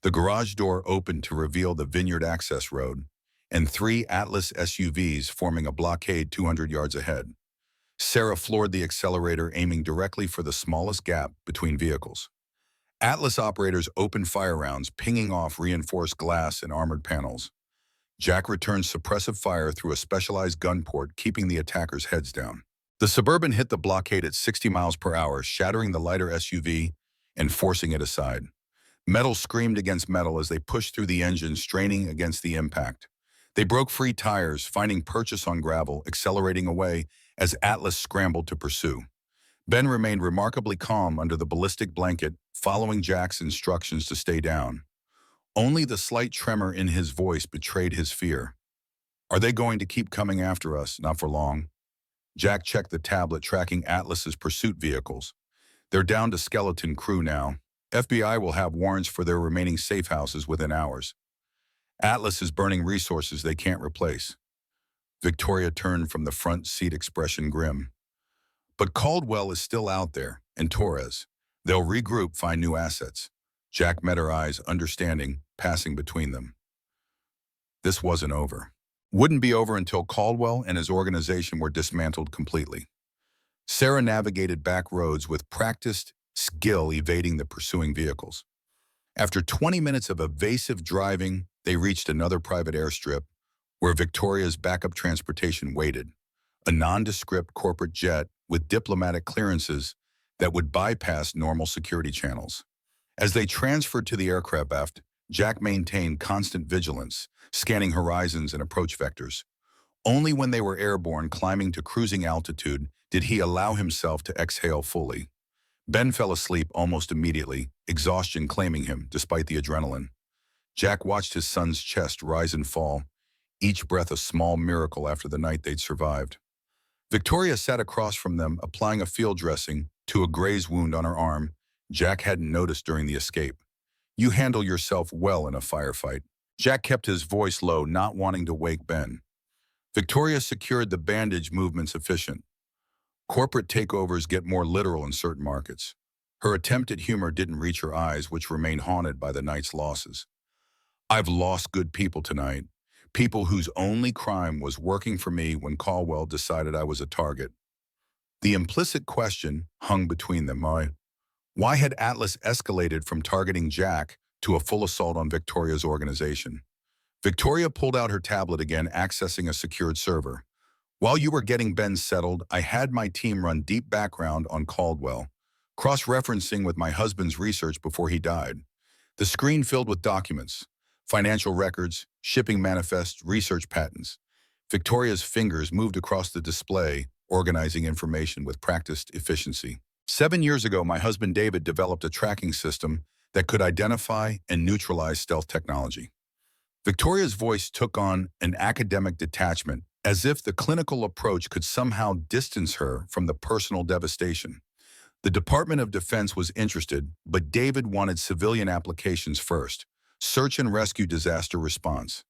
The garage door opened to reveal the vineyard access road, and 3 Atlas SUVs forming a blockade 200 yards ahead. Sarah floored the accelerator, aiming directly for the smallest gap between vehicles. Atlas operators opened fire rounds, pinging off reinforced glass and armored panels. Jack returned suppressive fire through a specialized gun port, keeping the attackers' heads down. The Suburban hit the blockade at 60 miles per hour, shattering the lighter SUV and forcing it aside. Metal screamed against metal as they pushed through the engine, straining against the impact. They broke free tires, finding purchase on gravel, accelerating away as Atlas scrambled to pursue. Ben remained remarkably calm under the ballistic blanket, following Jack's instructions to stay down. Only the slight tremor in his voice betrayed his fear. "Are they going to keep coming after us?" "Not for long." Jack checked the tablet, tracking Atlas's pursuit vehicles. "They're down to skeleton crew now. FBI will have warrants for their remaining safe houses within hours. Atlas is burning resources they can't replace." Victoria turned from the front seat, expression grim. "But Caldwell is still out there, and Torres. They'll regroup, find new assets." Jack met her eyes, understanding, passing between them. This wasn't over. Wouldn't be over until Caldwell and his organization were dismantled completely. Sarah navigated back roads with practiced skill, evading the pursuing vehicles. After 20 minutes of evasive driving, they reached another private airstrip where Victoria's backup transportation waited, a nondescript corporate jet with diplomatic clearances that would bypass normal security channels. As they transferred to the aircraft, Jack maintained constant vigilance, scanning horizons and approach vectors. Only when they were airborne climbing to cruising altitude did he allow himself to exhale fully. Ben fell asleep almost immediately, exhaustion claiming him despite the adrenaline. Jack watched his son's chest rise and fall, each breath a small miracle after the night they'd survived. Victoria sat across from them, applying a field dressing to a graze wound on her arm Jack hadn't noticed during the escape. "You handle yourself well in a firefight." Jack kept his voice low, not wanting to wake Ben. Victoria secured the bandage movements efficient. Corporate takeovers get more literal in certain markets. Her attempt at humor didn't reach her eyes, which remained haunted by the night's losses. "I've lost good people tonight. People whose only crime was working for me when Caldwell decided I was a target." The implicit question hung between them. Why had Atlas escalated from targeting Jack to a full assault on Victoria's organization? Victoria pulled out her tablet again, accessing a secured server. "While you were getting Ben settled, I had my team run deep background on Caldwell, cross-referencing with my husband's research before he died. The screen filled with documents, financial records, shipping manifests, research patents." Victoria's fingers moved across the display, organizing information with practiced efficiency. "7 years ago, my husband David developed a tracking system that could identify and neutralize stealth technology." Victoria's voice took on an academic detachment, as if the clinical approach could somehow distance her from the personal devastation. The Department of Defense was interested, but David wanted civilian applications first. Search and rescue disaster response.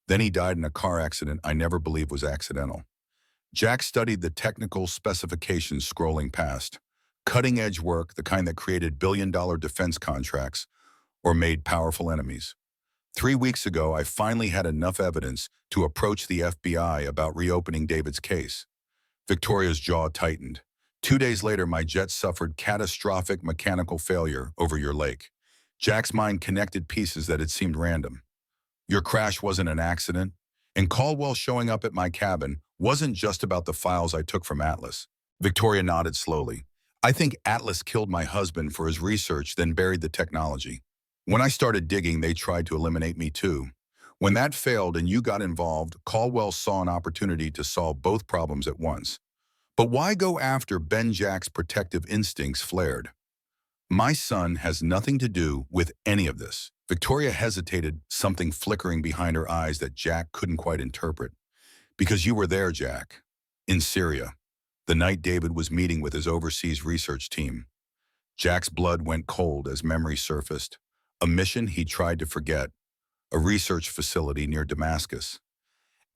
Then he died in a car accident I never believed was accidental. Jack studied the technical specifications scrolling past. Cutting-edge work, the kind that created billion-dollar defense contracts or made powerful enemies. 3 weeks ago, I finally had enough evidence to approach the FBI about reopening David's case. Victoria's jaw tightened. 2 days later, my jet suffered catastrophic mechanical failure over your lake. Jack's mind connected pieces that had seemed random. Your crash wasn't an accident, and Caldwell showing up at my cabin wasn't just about the files I took from Atlas. Victoria nodded slowly. "I think Atlas killed my husband for his research, then buried the technology. When I started digging, they tried to eliminate me too. When that failed and you got involved, Caldwell saw an opportunity to solve both problems at once. But why go after Ben?" Jack's protective instincts flared. "My son has nothing to do with any of this." Victoria hesitated, something flickering behind her eyes that Jack couldn't quite interpret. "Because you were there, Jack. In Syria. The night David was meeting with his overseas research team." Jack's blood went cold as memory surfaced. A mission he tried to forget. A research facility near Damascus.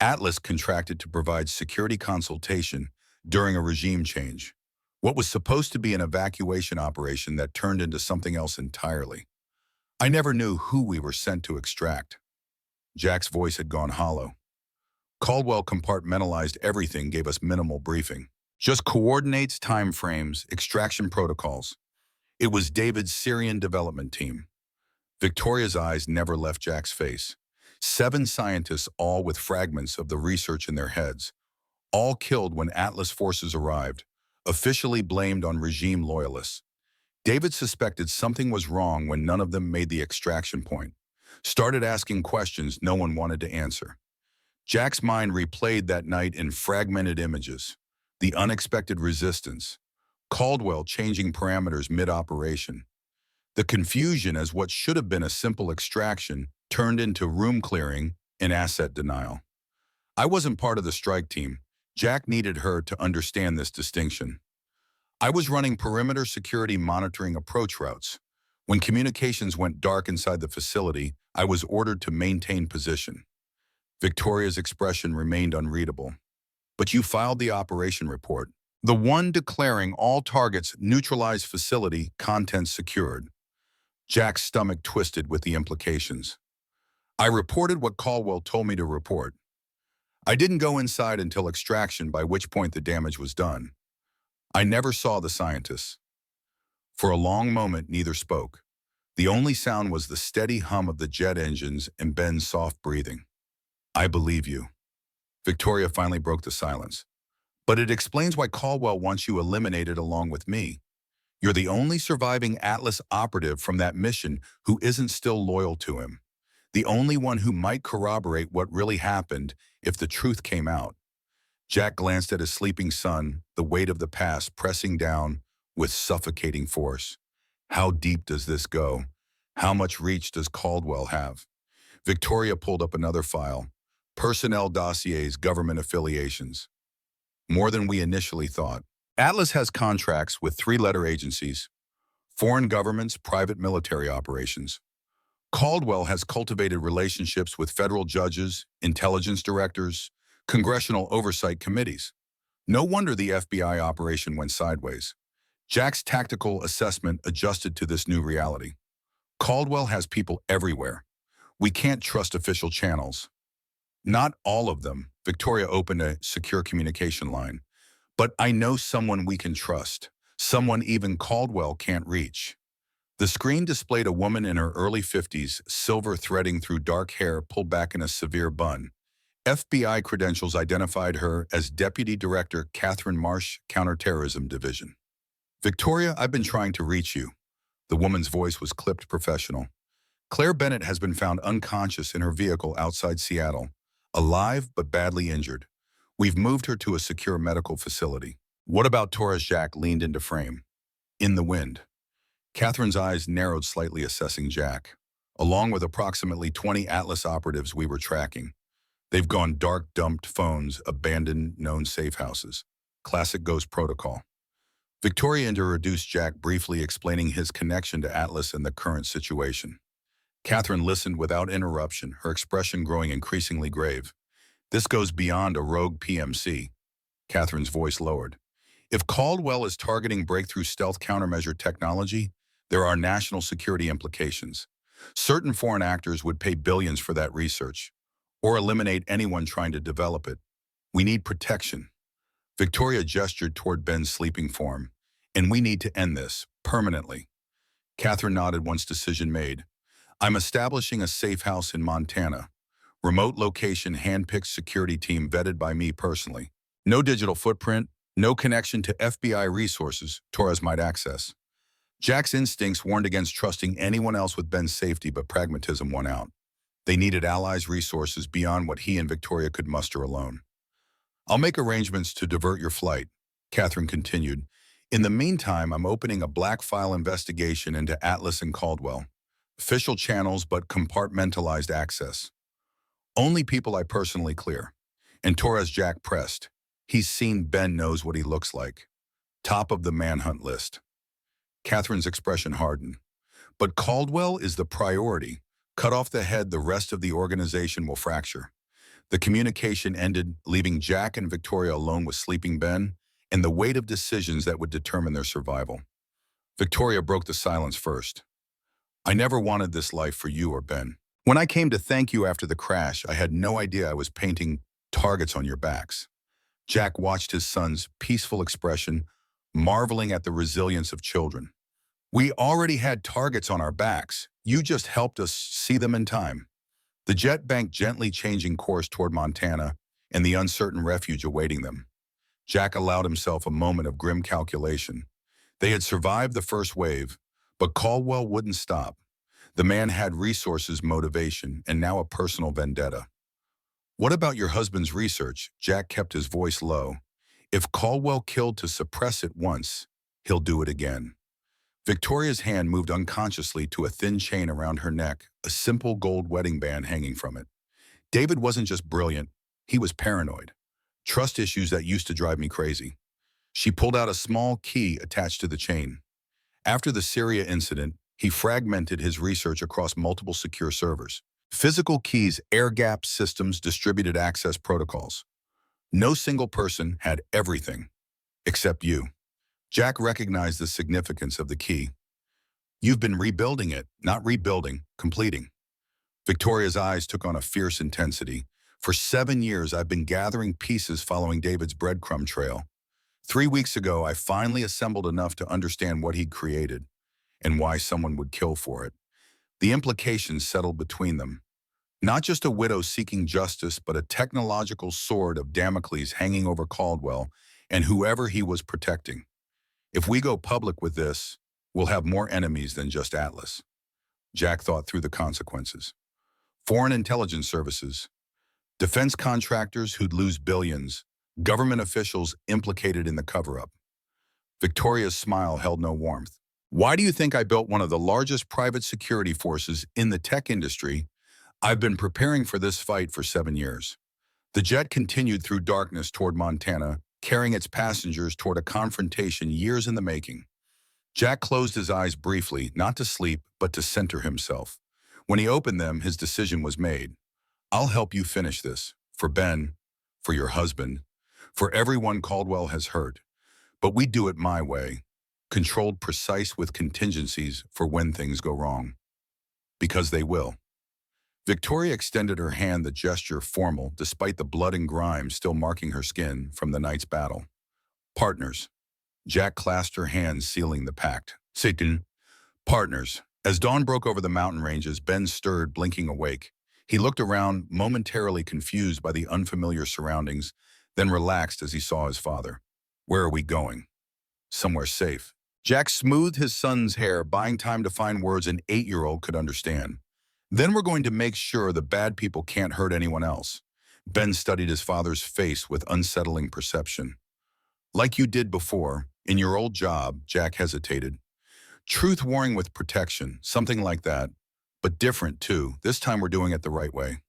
Atlas contracted to provide security consultation during a regime change. What was supposed to be an evacuation operation that turned into something else entirely. "I never knew who we were sent to extract." Jack's voice had gone hollow. "Caldwell compartmentalized everything, gave us minimal briefing. Just coordinates, timeframes, extraction protocols. It was David's Syrian development team." Victoria's eyes never left Jack's face. 7 scientists, all with fragments of the research in their heads. All killed when Atlas forces arrived, officially blamed on regime loyalists. David suspected something was wrong when none of them made the extraction point. Started asking questions no one wanted to answer. Jack's mind replayed that night in fragmented images. The unexpected resistance. Caldwell changing parameters mid-operation. The confusion as what should have been a simple extraction turned into room clearing and asset denial. I wasn't part of the strike team. Jack needed her to understand this distinction. I was running perimeter security monitoring approach routes. When communications went dark inside the facility, I was ordered to maintain position. Victoria's expression remained unreadable. "But you filed the operation report. The one declaring all targets neutralized, facility contents secured." Jack's stomach twisted with the implications. "I reported what Caldwell told me to report. I didn't go inside until extraction, by which point the damage was done. I never saw the scientists." For a long moment, neither spoke. The only sound was the steady hum of the jet engines and Ben's soft breathing. "I believe you." Victoria finally broke the silence. "But it explains why Caldwell wants you eliminated along with me. You're the only surviving Atlas operative from that mission who isn't still loyal to him. The only one who might corroborate what really happened if the truth came out." Jack glanced at his sleeping son, the weight of the past pressing down with suffocating force. How deep does this go? How much reach does Caldwell have? Victoria pulled up another file. Personnel dossiers, government affiliations. More than we initially thought. Atlas has contracts with three-letter agencies, foreign governments, private military operations. Caldwell has cultivated relationships with federal judges, intelligence directors, congressional oversight committees. No wonder the FBI operation went sideways. Jack's tactical assessment adjusted to this new reality. Caldwell has people everywhere. We can't trust official channels. Not all of them. Victoria opened a secure communication line. But I know someone we can trust. Someone even Caldwell can't reach. The screen displayed a woman in her early 50s, silver threading through dark hair pulled back in a severe bun. FBI credentials identified her as Deputy Director Catherine Marsh, Counterterrorism Division. Victoria, I've been trying to reach you. The woman's voice was clipped professional. Claire Bennett has been found unconscious in her vehicle outside Seattle, alive but badly injured. We've moved her to a secure medical facility. What about Torres? Jack leaned into frame. In the wind. Catherine's eyes narrowed slightly, assessing Jack. Along with approximately 20 Atlas operatives we were tracking. They've gone dark, dumped phones, abandoned known safe houses. Classic ghost protocol. Victoria introduced Jack, briefly explaining his connection to Atlas and the current situation. Catherine listened without interruption, her expression growing increasingly grave. This goes beyond a rogue PMC. Catherine's voice lowered. If Caldwell is targeting breakthrough stealth countermeasure technology, there are national security implications. Certain foreign actors would pay billions for that research, or eliminate anyone trying to develop it. We need protection. Victoria gestured toward Ben's sleeping form. And we need to end this, permanently. Catherine nodded once decision made. I'm establishing a safe house in Montana. Remote location, hand-picked security team vetted by me personally. No digital footprint, no connection to FBI resources Torres might access. Jack's instincts warned against trusting anyone else with Ben's safety, but pragmatism won out. They needed allies' resources beyond what he and Victoria could muster alone. I'll make arrangements to divert your flight, Catherine continued. In the meantime, I'm opening a black file investigation into Atlas and Caldwell. Official channels, but compartmentalized access. Only people I personally clear. And Torres, Jack pressed. He's seen Ben, knows what he looks like. Top of the manhunt list. Catherine's expression hardened. But Caldwell is the priority. Cut off the head, the rest of the organization will fracture. The communication ended, leaving Jack and Victoria alone with sleeping Ben and the weight of decisions that would determine their survival. Victoria broke the silence first. I never wanted this life for you or Ben. When I came to thank you after the crash, I had no idea I was painting targets on your backs. Jack watched his son's peaceful expression, marveling at the resilience of children. We already had targets on our backs. You just helped us see them in time. The jet banked, gently changing course toward Montana and the uncertain refuge awaiting them. Jack allowed himself a moment of grim calculation. They had survived the first wave, but Caldwell wouldn't stop. The man had resources, motivation, and now a personal vendetta. What about your husband's research? Jack kept his voice low. If Caldwell killed to suppress it once, he'll do it again. Victoria's hand moved unconsciously to a thin chain around her neck, a simple gold wedding band hanging from it. David wasn't just brilliant, he was paranoid. Trust issues that used to drive me crazy. She pulled out a small key attached to the chain. After the Syria incident, he fragmented his research across multiple secure servers. Physical keys, air-gapped systems, distributed access protocols. No single person had everything, except you. Jack recognized the significance of the key. You've been rebuilding it, not rebuilding, completing. Victoria's eyes took on a fierce intensity. For 7 years, I've been gathering pieces following David's breadcrumb trail. 3 weeks ago, I finally assembled enough to understand what he'd created and why someone would kill for it. The implications settled between them. Not just a widow seeking justice, but a technological sword of Damocles hanging over Caldwell and whoever he was protecting. If we go public with this, we'll have more enemies than just Atlas. Jack thought through the consequences. Foreign intelligence services, defense contractors who'd lose billions, Government officials implicated in the cover-up. Victoria's smile held no warmth. Why do you think I built one of the largest private security forces in the tech industry? I've been preparing for this fight for 7 years. The jet continued through darkness toward Montana, carrying its passengers toward a confrontation years in the making. Jack closed his eyes briefly, not to sleep, but to center himself. When he opened them, his decision was made. I'll help you finish this. For Ben, for your husband, for everyone Caldwell has hurt. But we do it my way, controlled, precise, with contingencies for when things go wrong. Because they will. Victoria extended her hand, the gesture formal, despite the blood and grime still marking her skin from the night's battle. Partners. Jack clasped her hands, sealing the pact. Satan. Partners. As dawn broke over the mountain ranges, Ben stirred, blinking awake. He looked around, momentarily confused by the unfamiliar surroundings, then relaxed as he saw his father. Where are we going? Somewhere safe. Jack smoothed his son's hair, buying time to find words an 8-year-old could understand. Then we're going to make sure the bad people can't hurt anyone else. Ben studied his father's face with unsettling perception. Like you did before, in your old job, Jack hesitated. Truth warring with protection, something like that. But different, too. This time we're doing it the right way.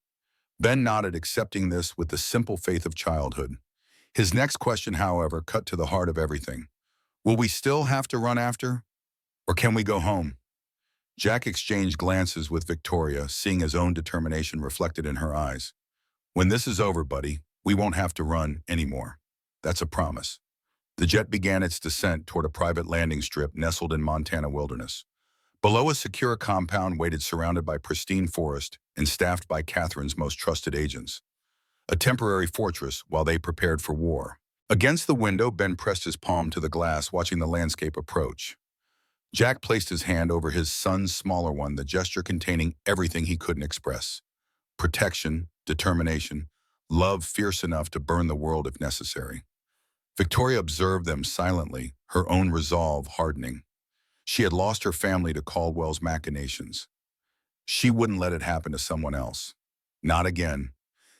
Ben nodded, accepting this with the simple faith of childhood. His next question, however, cut to the heart of everything. Will we still have to run after? Or can we go home? Jack exchanged glances with Victoria, seeing his own determination reflected in her eyes. When this is over, buddy, we won't have to run anymore. That's a promise. The jet began its descent toward a private landing strip nestled in Montana wilderness. Below, a secure compound waited, surrounded by pristine forest and staffed by Catherine's most trusted agents. A temporary fortress while they prepared for war. Against the window, Ben pressed his palm to the glass, watching the landscape approach. Jack placed his hand over his son's smaller one, the gesture containing everything he couldn't express. Protection, determination, love fierce enough to burn the world if necessary. Victoria observed them silently, her own resolve hardening. She had lost her family to Caldwell's machinations. She wouldn't let it happen to someone else. Not again.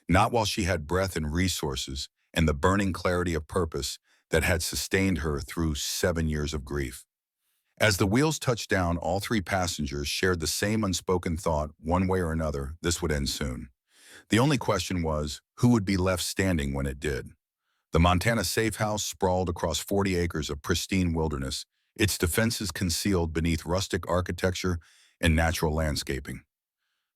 Not while she had breath and resources and the burning clarity of purpose that had sustained her through 7 years of grief. As the wheels touched down, all 3 passengers shared the same unspoken thought: one way or another, this would end soon. The only question was, who would be left standing when it did? The Montana safe house sprawled across 40 acres of pristine wilderness, its defenses concealed beneath rustic architecture and natural landscaping.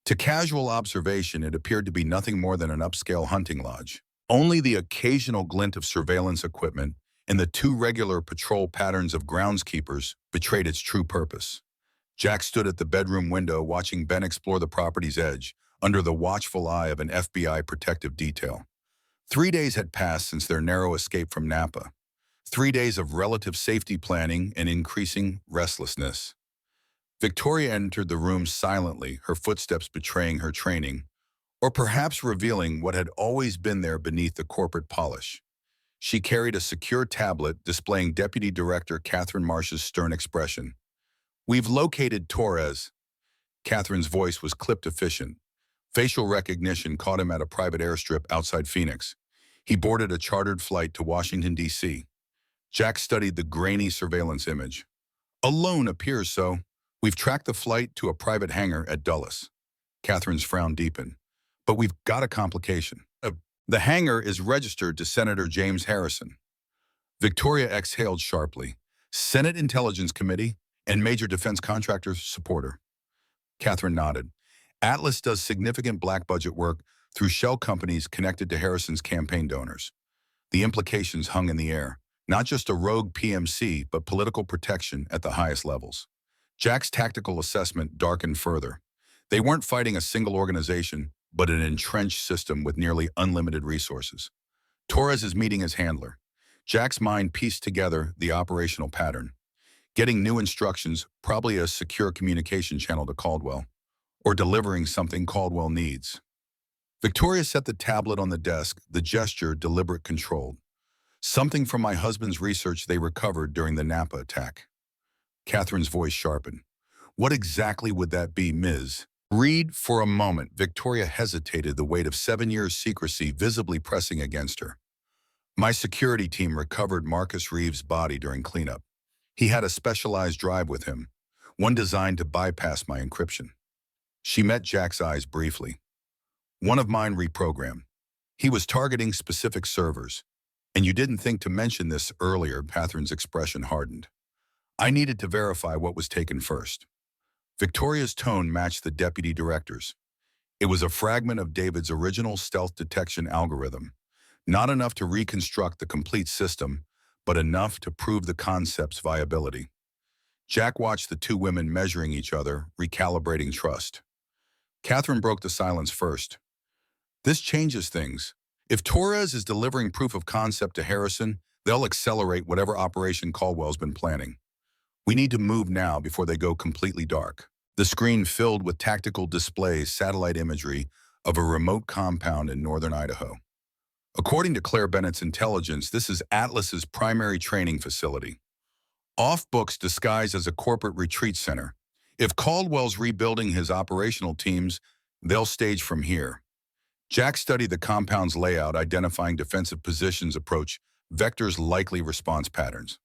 To casual observation, it appeared to be nothing more than an upscale hunting lodge. Only the occasional glint of surveillance equipment and the 2 regular patrol patterns of groundskeepers betrayed its true purpose. Jack stood at the bedroom window, watching Ben explore the property's edge, under the watchful eye of an FBI protective detail. 3 days had passed since their narrow escape from Napa. 3 days of relative safety planning and increasing restlessness. Victoria entered the room silently, her footsteps betraying her training, or perhaps revealing what had always been there beneath the corporate polish. She carried a secure tablet displaying Deputy Director Catherine Marsh's stern expression. "We've located Torres." Catherine's voice was clipped efficient. Facial recognition caught him at a private airstrip outside Phoenix. He boarded a chartered flight to Washington, D.C. Jack studied the grainy surveillance image. "Alone appears so. We've tracked the flight to a private hangar at Dulles." Catherine's frown deepened. "But we've got a complication. The hangar is registered to Senator James Harrison." Victoria exhaled sharply. "Senate Intelligence Committee and major defense contractors supporter." Catherine nodded. "Atlas does significant black budget work through shell companies connected to Harrison's campaign donors." The implications hung in the air. Not just a rogue PMC, but political protection at the highest levels. Jack's tactical assessment darkened further. They weren't fighting a single organization, but an entrenched system with nearly unlimited resources. Torres is meeting his handler. Jack's mind pieced together the operational pattern. Getting new instructions, probably a secure communication channel to Caldwell, or delivering something Caldwell needs. Victoria set the tablet on the desk, the gesture deliberate, controlled. "Something from my husband's research they recovered during the Napa attack." Catherine's voice sharpened. "What exactly would that be, Ms. Reed?" For a moment, Victoria hesitated, the weight of 7 years' secrecy visibly pressing against her. My security team recovered Marcus Reeves' body during cleanup. He had a specialized drive with him, one designed to bypass my encryption. She met Jack's eyes briefly. One of mine reprogrammed. He was targeting specific servers. And you didn't think to mention this earlier, Catherine's expression hardened. I needed to verify what was taken first. Victoria's tone matched the deputy director's. It was a fragment of David's original stealth detection algorithm, not enough to reconstruct the complete system, but enough to prove the concept's viability. Jack watched the two women measuring each other, recalibrating trust. Catherine broke the silence first. This changes things. If Torres is delivering proof of concept to Harrison, they'll accelerate whatever Operation Caldwell's been planning. We need to move now before they go completely dark. The screen filled with tactical displays satellite imagery of a remote compound in northern Idaho. According to Claire Bennett's intelligence, this is Atlas's primary training facility. Off-books disguised as a corporate retreat center. If Caldwell's rebuilding his operational teams, they'll stage from here. Jack studied the compound's layout, identifying defensive positions approach, vectors likely response patterns.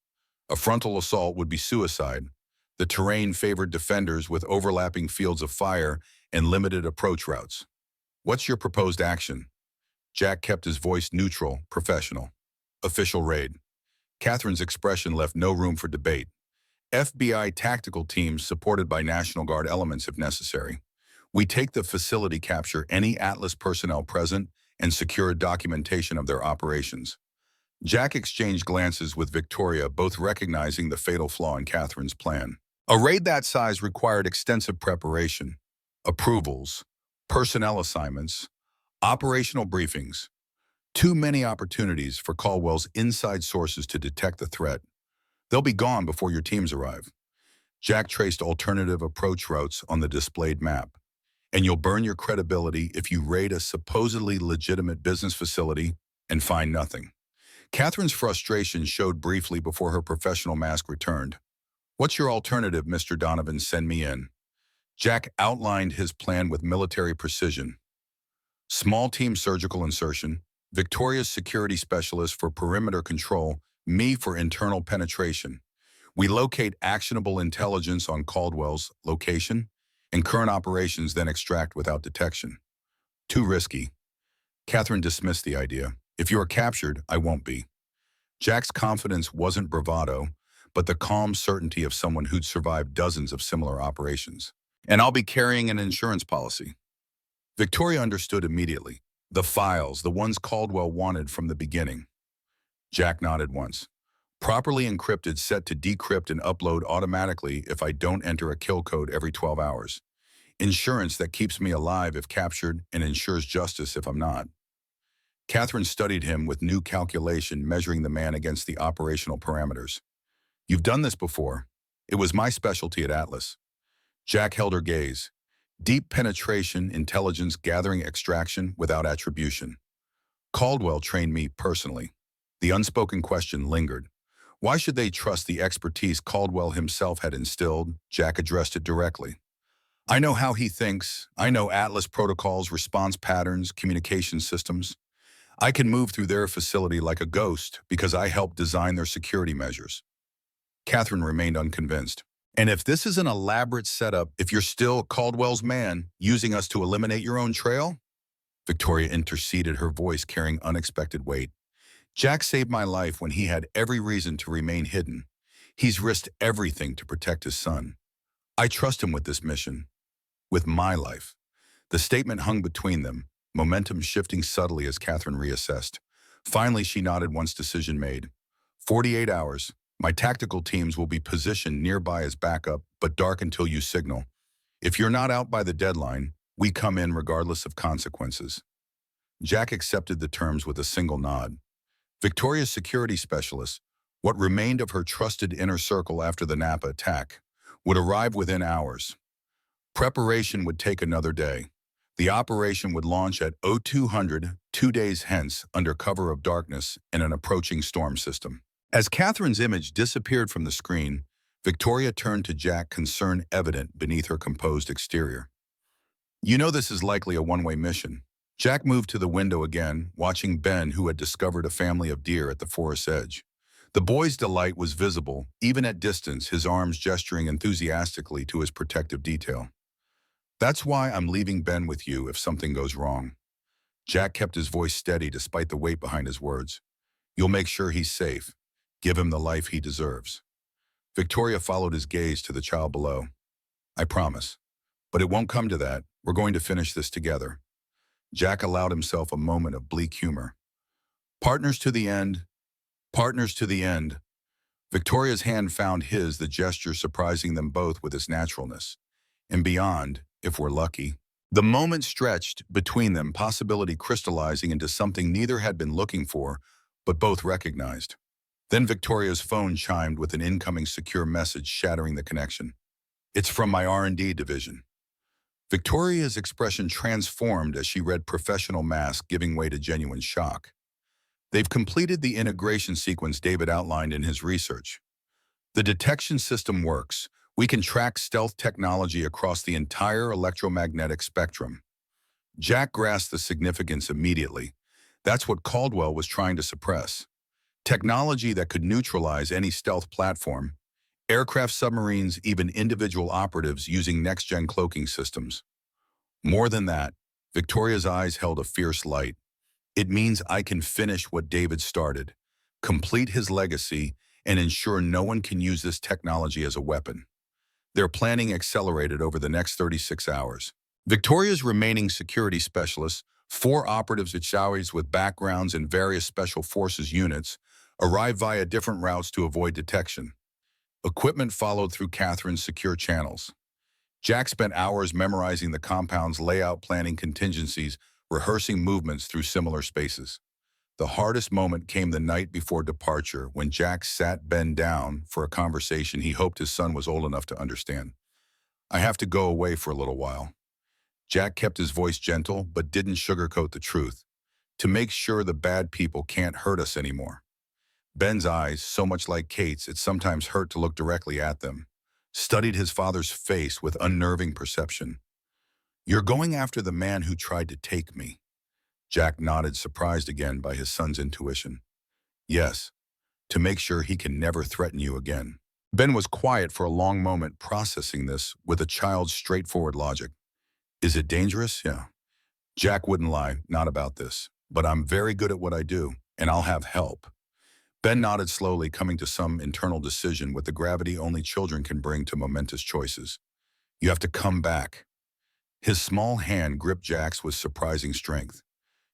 A frontal assault would be suicide. The terrain favored defenders with overlapping fields of fire and limited approach routes. What's your proposed action? Jack kept his voice neutral, professional. Official raid. Catherine's expression left no room for debate. FBI tactical teams supported by National Guard elements if necessary. We take the facility, capture any Atlas personnel present, and secure documentation of their operations. Jack exchanged glances with Victoria, both recognizing the fatal flaw in Catherine's plan. A raid that size required extensive preparation, approvals, personnel assignments, operational briefings. Too many opportunities for Caldwell's inside sources to detect the threat. They'll be gone before your teams arrive. Jack traced alternative approach routes on the displayed map. And you'll burn your credibility if you raid a supposedly legitimate business facility and find nothing. Catherine's frustration showed briefly before her professional mask returned. What's your alternative, Mr. Donovan? Send me in. Jack outlined his plan with military precision. Small team surgical insertion, Victoria's security specialist for perimeter control, me for internal penetration. We locate actionable intelligence on Caldwell's location and current operations, then extract without detection. Too risky. Catherine dismissed the idea. If you are captured, I won't be. Jack's confidence wasn't bravado, but the calm certainty of someone who'd survived dozens of similar operations. And I'll be carrying an insurance policy. Victoria understood immediately. The files, the ones Caldwell wanted from the beginning. Jack nodded once. Properly encrypted, set to decrypt and upload automatically if I don't enter a kill code every 12 hours. Insurance that keeps me alive if captured and ensures justice if I'm not. Catherine studied him with new calculation, measuring the man against the operational parameters. You've done this before. It was my specialty at Atlas. Jack held her gaze. Deep penetration, intelligence, gathering, extraction without attribution. Caldwell trained me personally. The unspoken question lingered. Why should they trust the expertise Caldwell himself had instilled? Jack addressed it directly. I know how he thinks. I know Atlas protocols, response patterns, communication systems. I can move through their facility like a ghost because I helped design their security measures. Catherine remained unconvinced. And if this is an elaborate setup, if you're still Caldwell's man, using us to eliminate your own trail? Victoria interceded, her voice carrying unexpected weight. Jack saved my life when he had every reason to remain hidden. He's risked everything to protect his son. I trust him with this mission. With my life. The statement hung between them, momentum shifting subtly as Catherine reassessed. Finally, she nodded once decision made. 48 hours. My tactical teams will be positioned nearby as backup, but dark until you signal. If you're not out by the deadline, we come in regardless of consequences. Jack accepted the terms with a single nod. Victoria's security specialist, what remained of her trusted inner circle after the Napa attack, would arrive within hours. Preparation would take another day. The operation would launch at 0200, 2 days hence, under cover of darkness and an approaching storm system. As Catherine's image disappeared from the screen, Victoria turned to Jack, concern evident beneath her composed exterior. You know this is likely a one-way mission. Jack moved to the window again, watching Ben, who had discovered a family of deer at the forest's edge. The boy's delight was visible, even at distance, his arms gesturing enthusiastically to his protective detail. That's why I'm leaving Ben with you if something goes wrong. Jack kept his voice steady despite the weight behind his words. You'll make sure he's safe. Give him the life he deserves. Victoria followed his gaze to the child below. I promise. But it won't come to that. We're going to finish this together. Jack allowed himself a moment of bleak humor. Partners to the end. Partners to the end. Victoria's hand found his, the gesture surprising them both with its naturalness. And beyond, if we're lucky. The moment stretched between them, possibility crystallizing into something neither had been looking for, but both recognized. Then Victoria's phone chimed with an incoming secure message shattering the connection. It's from my R&D division. Victoria's expression transformed as she read professional mask giving way to genuine shock. They've completed the integration sequence David outlined in his research. The detection system works. We can track stealth technology across the entire electromagnetic spectrum. Jack grasped the significance immediately. That's what Caldwell was trying to suppress. Technology that could neutralize any stealth platform. Aircraft, submarines, even individual operatives using next-gen cloaking systems. More than that, Victoria's eyes held a fierce light. It means I can finish what David started, complete his legacy, and ensure no one can use this technology as a weapon. Their planning accelerated over the next 36 hours. Victoria's remaining security specialists, 4 operatives at salaries with backgrounds in various special forces units, arrived via different routes to avoid detection. Equipment followed through Catherine's secure channels. Jack spent hours memorizing the compound's layout, planning contingencies, rehearsing movements through similar spaces. The hardest moment came the night before departure when Jack sat Ben down for a conversation he hoped his son was old enough to understand. I have to go away for a little while. Jack kept his voice gentle but didn't sugarcoat the truth. To make sure the bad people can't hurt us anymore. Ben's eyes, so much like Kate's, it sometimes hurt to look directly at them, studied his father's face with unnerving perception. You're going after the man who tried to take me. Jack nodded, surprised again by his son's intuition. Yes, to make sure he can never threaten you again. Ben was quiet for a long moment, processing this with a child's straightforward logic. Is it dangerous? Yeah. Jack wouldn't lie, not about this. But I'm very good at what I do, and I'll have help. Ben nodded slowly, coming to some internal decision with the gravity only children can bring to momentous choices. You have to come back. His small hand gripped Jack's with surprising strength.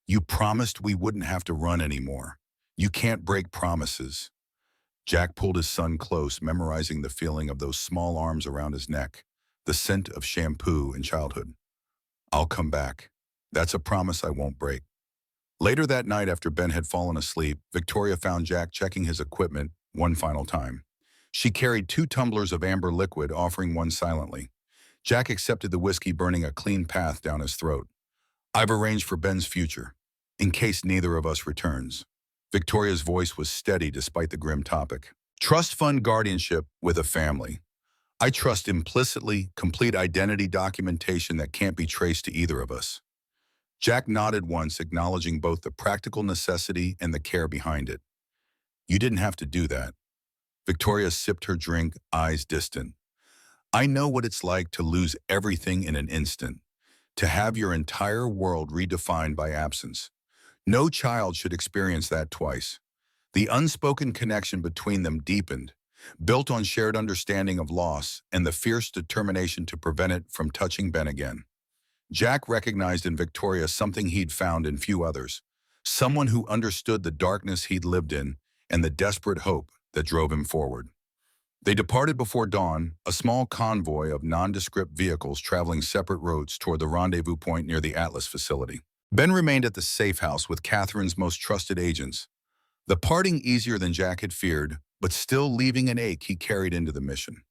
You promised we wouldn't have to run anymore. You can't break promises. Jack pulled his son close, memorizing the feeling of those small arms around his neck, the scent of shampoo in childhood. I'll come back. That's a promise I won't break. Later that night, after Ben had fallen asleep, Victoria found Jack checking his equipment one final time. She carried 2 tumblers of amber liquid, offering one silently. Jack accepted the whiskey, burning a clean path down his throat. I've arranged for Ben's future, in case neither of us returns. Victoria's voice was steady despite the grim topic. Trust fund guardianship with a family. I trust implicitly complete identity documentation that can't be traced to either of us. Jack nodded once, acknowledging both the practical necessity and the care behind it. You didn't have to do that. Victoria sipped her drink, eyes distant. I know what it's like to lose everything in an instant, to have your entire world redefined by absence. No child should experience that twice. The unspoken connection between them deepened, built on shared understanding of loss and the fierce determination to prevent it from touching Ben again. Jack recognized in Victoria something he'd found in few others, someone who understood the darkness he'd lived in and the desperate hope that drove him forward. They departed before dawn, a small convoy of nondescript vehicles traveling separate routes toward the rendezvous point near the Atlas facility. Ben remained at the safe house with Catherine's most trusted agents, the parting easier than Jack had feared, but still leaving an ache he carried into the mission.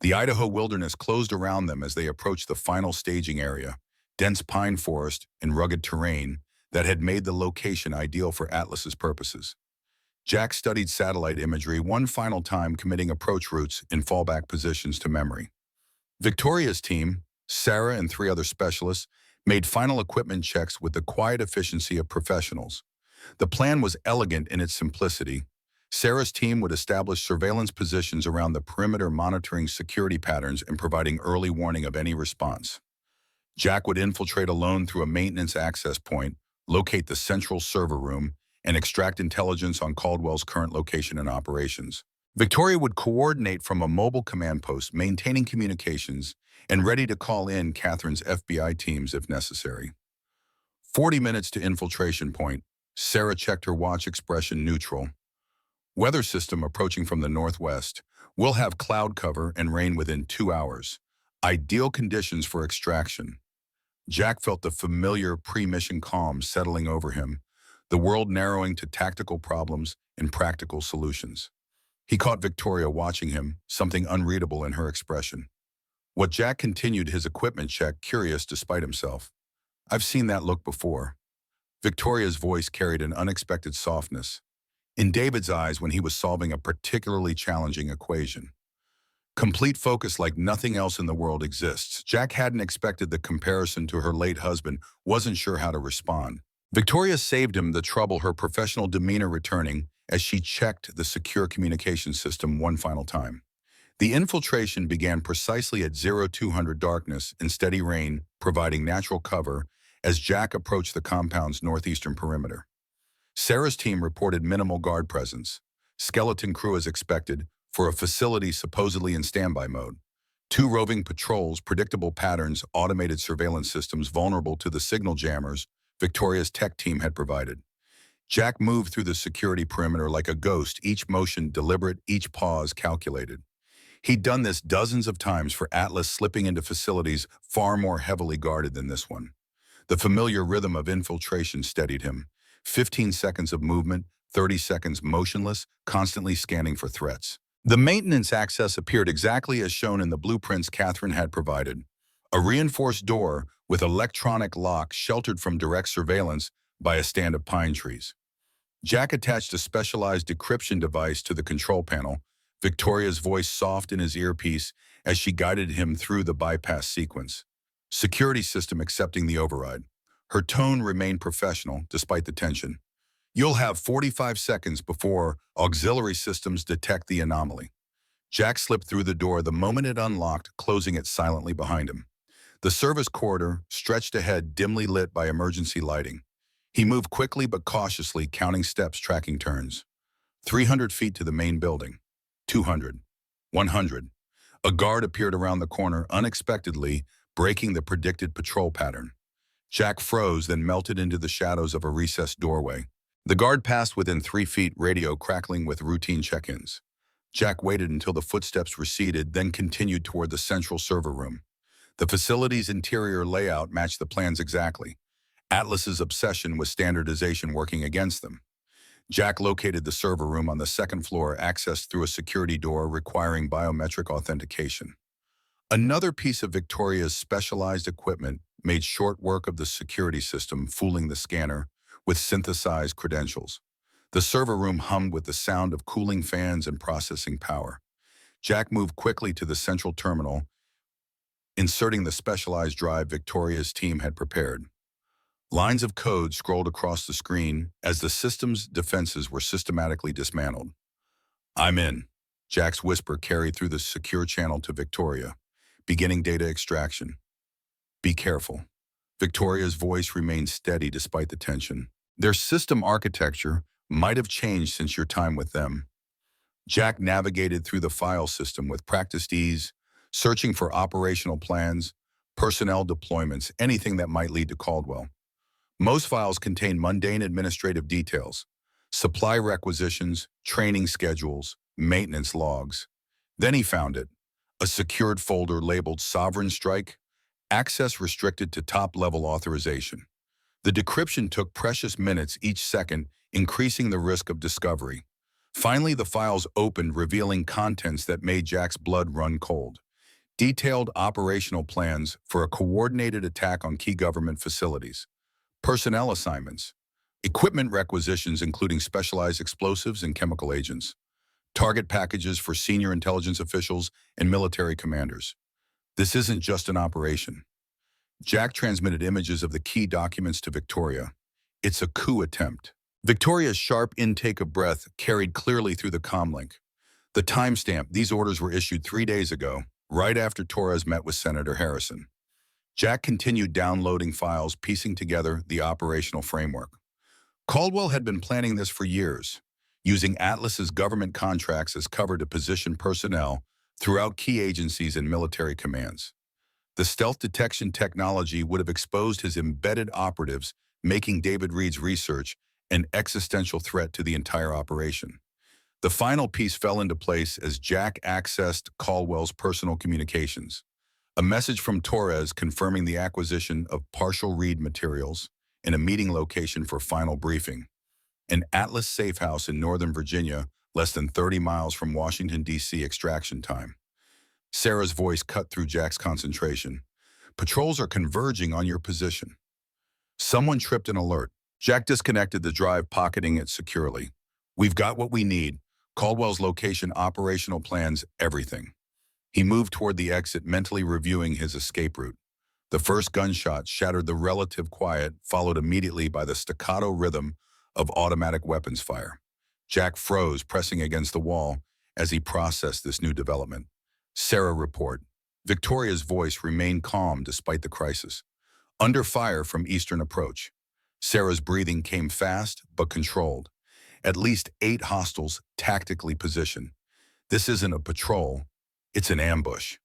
The Idaho wilderness closed around them as they approached the final staging area, dense pine forest and rugged terrain that had made the location ideal for Atlas's purposes. Jack studied satellite imagery one final time, committing approach routes and fallback positions to memory. Victoria's team, Sarah and 3 other specialists, made final equipment checks with the quiet efficiency of professionals. The plan was elegant in its simplicity. Sarah's team would establish surveillance positions around the perimeter, monitoring security patterns and providing early warning of any response. Jack would infiltrate alone through a maintenance access point, locate the central server room, and extract intelligence on Caldwell's current location and operations. Victoria would coordinate from a mobile command post, maintaining communications and ready to call in Catherine's FBI teams if necessary. 40 minutes to infiltration point. Sarah checked her watch, expression neutral. Weather system approaching from the northwest. We'll have cloud cover and rain within 2 hours. Ideal conditions for extraction. Jack felt the familiar pre-mission calm settling over him, the world narrowing to tactical problems and practical solutions. He caught Victoria watching him, something unreadable in her expression. What Jack continued his equipment check, curious despite himself. I've seen that look before. Victoria's voice carried an unexpected softness. In David's eyes when he was solving a particularly challenging equation. Complete focus like nothing else in the world exists. Jack hadn't expected the comparison to her late husband, wasn't sure how to respond. Victoria saved him the trouble, her professional demeanor returning as she checked the secure communication system one final time. The infiltration began precisely at 0200 darkness and steady rain, providing natural cover as Jack approached the compound's northeastern perimeter. Sarah's team reported minimal guard presence. Skeleton crew as expected for a facility supposedly in standby mode. 2 roving patrols, predictable patterns, automated surveillance systems vulnerable to the signal jammers Victoria's tech team had provided. Jack moved through the security perimeter like a ghost, each motion deliberate, each pause calculated. He'd done this dozens of times for Atlas, slipping into facilities far more heavily guarded than this one. The familiar rhythm of infiltration steadied him. 15 seconds of movement, 30 seconds motionless, constantly scanning for threats. The maintenance access appeared exactly as shown in the blueprints Catherine had provided. A reinforced door with electronic lock sheltered from direct surveillance by a stand of pine trees. Jack attached a specialized decryption device to the control panel, Victoria's voice soft in his earpiece as she guided him through the bypass sequence. Security system accepting the override. Her tone remained professional despite the tension. You'll have 45 seconds before auxiliary systems detect the anomaly. Jack slipped through the door the moment it unlocked, closing it silently behind him. The service corridor stretched ahead, dimly lit by emergency lighting. He moved quickly but cautiously, counting steps, tracking turns. 300 feet to the main building. 200. 100. A guard appeared around the corner unexpectedly, breaking the predicted patrol pattern. Jack froze, then melted into the shadows of a recessed doorway. The guard passed within 3 feet, radio crackling with routine check-ins. Jack waited until the footsteps receded, then continued toward the central server room. The facility's interior layout matched the plans exactly. Atlas's obsession with standardization working against them. Jack located the server room on the second floor, accessed through a security door requiring biometric authentication. Another piece of Victoria's specialized equipment made short work of the security system, fooling the scanner with synthesized credentials. The server room hummed with the sound of cooling fans and processing power. Jack moved quickly to the central terminal, inserting the specialized drive Victoria's team had prepared. Lines of code scrolled across the screen as the system's defenses were systematically dismantled. I'm in. Jack's whisper carried through the secure channel to Victoria, beginning data extraction. Be careful. Victoria's voice remained steady despite the tension. Their system architecture might have changed since your time with them. Jack navigated through the file system with practiced ease, searching for operational plans, personnel deployments, anything that might lead to Caldwell. Most files contain mundane administrative details, supply requisitions, training schedules, maintenance logs. Then he found it, a secured folder labeled Sovereign Strike, access restricted to top-level authorization. The decryption took precious minutes each second, increasing the risk of discovery. Finally, the files opened, revealing contents that made Jack's blood run cold. Detailed operational plans for a coordinated attack on key government facilities. Personnel assignments. Equipment requisitions including specialized explosives and chemical agents. Target packages for senior intelligence officials and military commanders. This isn't just an operation. Jack transmitted images of the key documents to Victoria. It's a coup attempt. Victoria's sharp intake of breath carried clearly through the comlink. The timestamp, these orders were issued 3 days ago, right after Torres met with Senator Harrison. Jack continued downloading files, piecing together the operational framework. Caldwell had been planning this for years, using Atlas's government contracts as cover to position personnel throughout key agencies and military commands. The stealth detection technology would have exposed his embedded operatives, making David Reed's research an existential threat to the entire operation. The final piece fell into place as Jack accessed Caldwell's personal communications. A message from Torres confirming the acquisition of partial Reed materials and a meeting location for final briefing. An Atlas safe house in Northern Virginia, less than 30 miles from Washington, D.C. extraction time. Sarah's voice cut through Jack's concentration. Patrols are converging on your position. Someone tripped an alert. Jack disconnected the drive, pocketing it securely. We've got what we need. Caldwell's location, operational plans, everything. He moved toward the exit, mentally reviewing his escape route. The first gunshot shattered the relative quiet, followed immediately by the staccato rhythm of automatic weapons fire. Jack froze, pressing against the wall as he processed this new development. Sarah report. Victoria's voice remained calm despite the crisis. Under fire from eastern approach. Sarah's breathing came fast but controlled. At least 8 hostiles tactically positioned. This isn't a patrol, it's an ambush.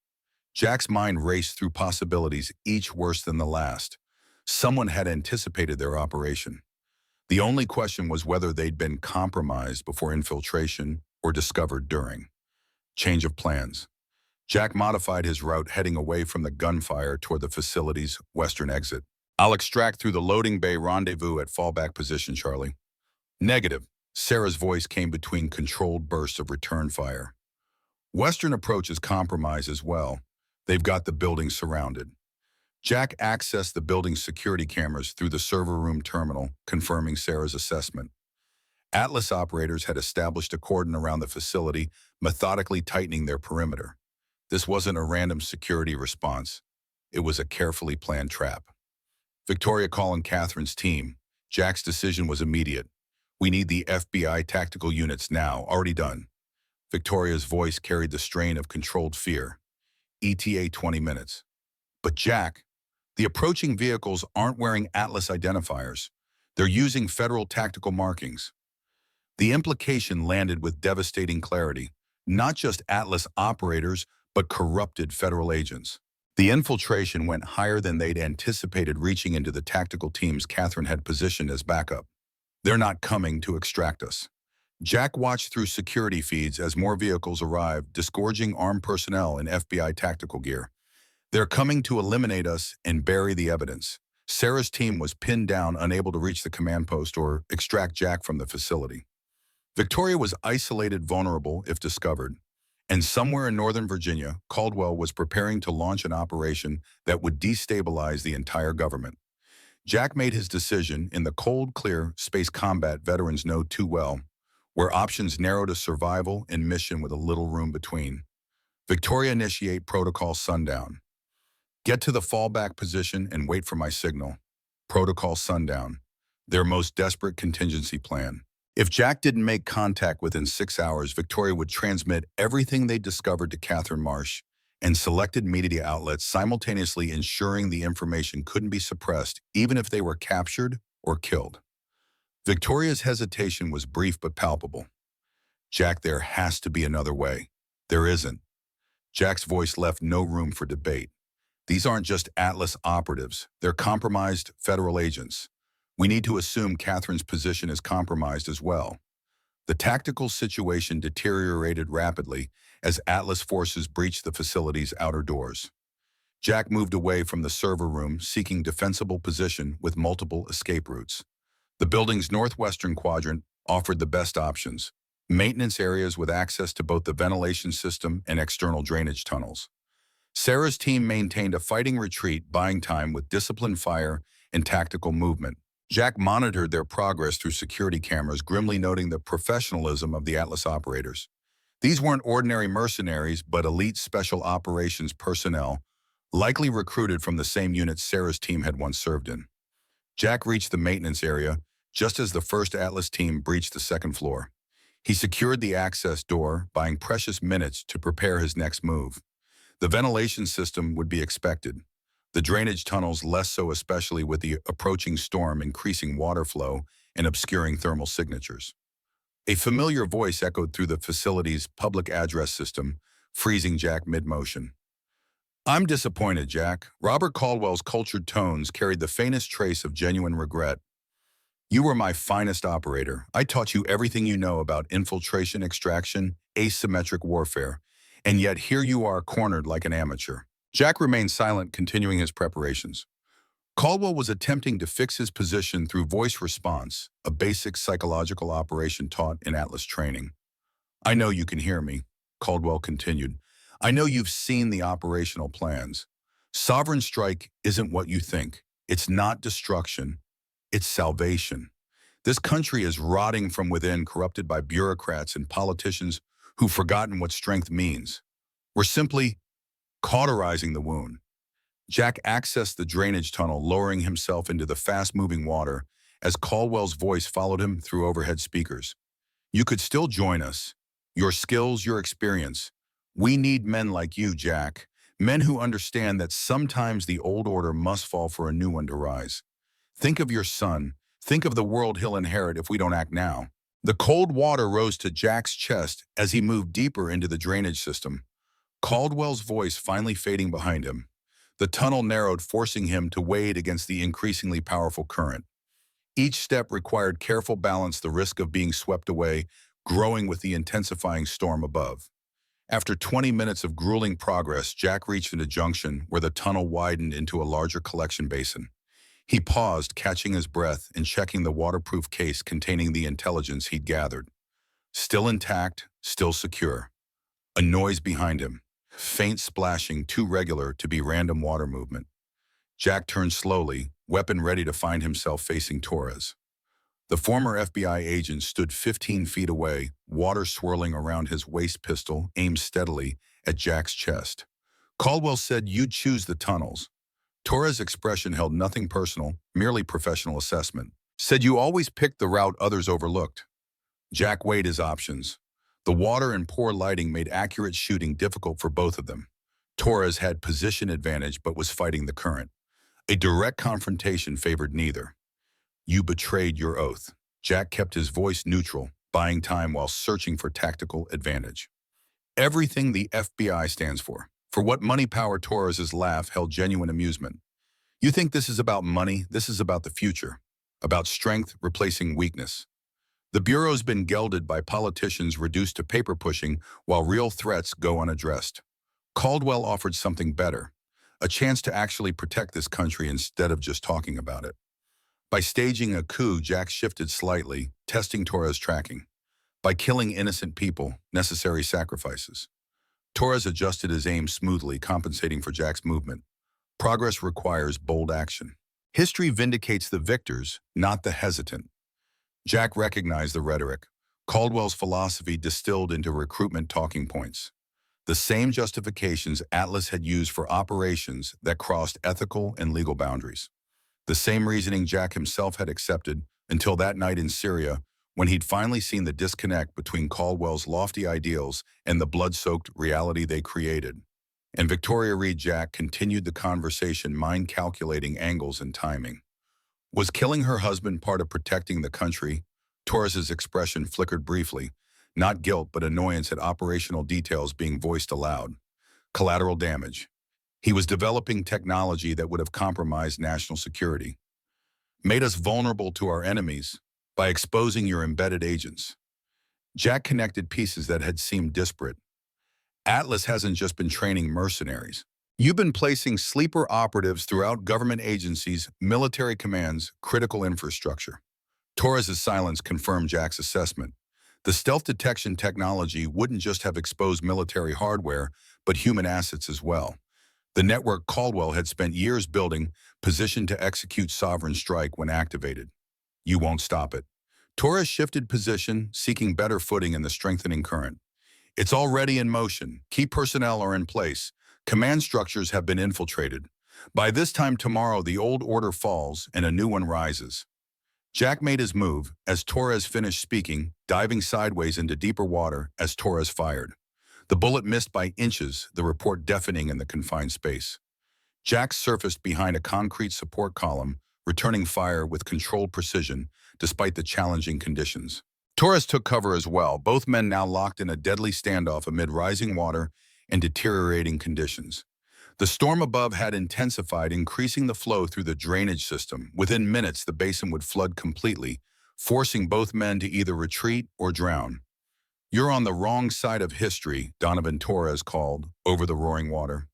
Jack's mind raced through possibilities, each worse than the last. Someone had anticipated their operation. The only question was whether they'd been compromised before infiltration or discovered during. Change of plans. Jack modified his route, heading away from the gunfire toward the facility's western exit. I'll extract through the loading bay. Rendezvous at fallback position, Charlie. Negative. Sarah's voice came between controlled bursts of return fire. Western approach is compromised as well. They've got the building surrounded. Jack accessed the building's security cameras through the server room terminal, confirming Sarah's assessment. Atlas operators had established a cordon around the facility, methodically tightening their perimeter. This wasn't a random security response. It was a carefully planned trap. Victoria calling Catherine's team. Jack's decision was immediate. We need the FBI tactical units now, already done. Victoria's voice carried the strain of controlled fear. ETA 20 minutes. But Jack, the approaching vehicles aren't wearing Atlas identifiers. They're using federal tactical markings. The implication landed with devastating clarity. Not just Atlas operators, but corrupted federal agents. The infiltration went higher than they'd anticipated, reaching into the tactical teams Catherine had positioned as backup. They're not coming to extract us. Jack watched through security feeds as more vehicles arrived, disgorging armed personnel in FBI tactical gear. They're coming to eliminate us and bury the evidence. Sarah's team was pinned down, unable to reach the command post or extract Jack from the facility. Victoria was isolated, vulnerable if discovered. And somewhere in Northern Virginia, Caldwell was preparing to launch an operation that would destabilize the entire government. Jack made his decision in the cold, clear space combat veterans know too well, where options narrow to survival and mission with a little room between. Victoria, initiate protocol sundown. Get to the fallback position and wait for my signal. Protocol sundown. Their most desperate contingency plan. If Jack didn't make contact within 6 hours, Victoria would transmit everything they discovered to Catherine Marsh and selected media outlets, simultaneously ensuring the information couldn't be suppressed, even if they were captured or killed. Victoria's hesitation was brief but palpable. Jack, there has to be another way. There isn't. Jack's voice left no room for debate. These aren't just Atlas operatives. They're compromised federal agents. We need to assume Catherine's position is compromised as well. The tactical situation deteriorated rapidly as Atlas forces breached the facility's outer doors. Jack moved away from the server room, seeking defensible position with multiple escape routes. The building's northwestern quadrant offered the best options, maintenance areas with access to both the ventilation system and external drainage tunnels. Sarah's team maintained a fighting retreat, buying time with disciplined fire and tactical movement. Jack monitored their progress through security cameras, grimly noting the professionalism of the Atlas operators. These weren't ordinary mercenaries, but elite special operations personnel, likely recruited from the same unit Sarah's team had once served in. Jack reached the maintenance area just as the first Atlas team breached the second floor. He secured the access door, buying precious minutes to prepare his next move. The ventilation system would be expected. The drainage tunnels less so, especially with the approaching storm increasing water flow and obscuring thermal signatures. A familiar voice echoed through the facility's public address system, freezing Jack mid-motion. "I'm disappointed, Jack." Robert Caldwell's cultured tones carried the faintest trace of genuine regret. "You were my finest operator. I taught you everything you know about infiltration, extraction, asymmetric warfare, and yet here you are cornered like an amateur." Jack remained silent, continuing his preparations. Caldwell was attempting to fix his position through voice response, a basic psychological operation taught in Atlas training. "I know you can hear me," Caldwell continued. "I know you've seen the operational plans. Sovereign strike isn't what you think. It's not destruction. It's salvation. This country is rotting from within, corrupted by bureaucrats and politicians who've forgotten what strength means. We're simply cauterizing the wound." Jack accessed the drainage tunnel, lowering himself into the fast-moving water as Caldwell's voice followed him through overhead speakers. "You could still join us. Your skills, your experience. We need men like you, Jack. Men who understand that sometimes the old order must fall for a new one to rise. Think of your son. Think of the world he'll inherit if we don't act now." The cold water rose to Jack's chest as he moved deeper into the drainage system, Caldwell's voice finally fading behind him. The tunnel narrowed, forcing him to wade against the increasingly powerful current. Each step required careful balance, the risk of being swept away, growing with the intensifying storm above. After 20 minutes of grueling progress, Jack reached a junction where the tunnel widened into a larger collection basin. He paused, catching his breath and checking the waterproof case containing the intelligence he'd gathered. Still intact, still secure. A noise behind him, faint splashing too regular to be random water movement. Jack turned slowly, weapon ready to find himself facing Torres. The former FBI agent stood 15 feet away, water swirling around his waist, pistol aimed steadily at Jack's chest. "Caldwell said you'd choose the tunnels." Torres' expression held nothing personal, merely professional assessment. "Said you always picked the route others overlooked." Jack weighed his options. The water and poor lighting made accurate shooting difficult for both of them. Torres had position advantage but was fighting the current. A direct confrontation favored neither. "You betrayed your oath." Jack kept his voice neutral, buying time while searching for tactical advantage. "Everything the FBI stands for." For what money power, Torres's laugh held genuine amusement. "You think this is about money? This is about the future. About strength replacing weakness. The Bureau's been gelded by politicians reduced to paper pushing while real threats go unaddressed. Caldwell offered something better, a chance to actually protect this country instead of just talking about it. By staging a coup, Jack shifted slightly, testing Torres' tracking. By killing innocent people, necessary sacrifices. Torres adjusted his aim smoothly, compensating for Jack's movement. Progress requires bold action. History vindicates the victors, not the hesitant. Jack recognized the rhetoric, Caldwell's philosophy distilled into recruitment talking points. The same justifications Atlas had used for operations that crossed ethical and legal boundaries. The same reasoning Jack himself had accepted until that night in Syria when he'd finally seen the disconnect between Caldwell's lofty ideals and the blood-soaked reality they created. And Victoria Reed. Jack continued the conversation, mind-calculating angles and timing. Was killing her husband part of protecting the country? Torres's expression flickered briefly, not guilt but annoyance at operational details being voiced aloud. Collateral damage. He was developing technology that would have compromised national security. Made us vulnerable to our enemies by exposing your embedded agents. Jack connected pieces that had seemed disparate. Atlas hasn't just been training mercenaries. You've been placing sleeper operatives throughout government agencies, military commands, critical infrastructure. Torres's silence confirmed Jack's assessment. The stealth detection technology wouldn't just have exposed military hardware, but human assets as well. The network Caldwell had spent years building, positioned to execute sovereign strike when activated. You won't stop it. Torres shifted position, seeking better footing in the strengthening current. It's already in motion. Key personnel are in place. Command structures have been infiltrated. By this time tomorrow, the old order falls and a new one rises. Jack made his move as Torres finished speaking, diving sideways into deeper water as Torres fired. The bullet missed by inches, the report deafening in the confined space. Jack surfaced behind a concrete support column, returning fire with controlled precision despite the challenging conditions. Torres took cover as well, both men now locked in a deadly standoff amid rising water and deteriorating conditions. The storm above had intensified, increasing the flow through the drainage system. Within minutes, the basin would flood completely, forcing both men to either retreat or drown. "You're on the wrong side of history," Donovan Torres called over the roaring water.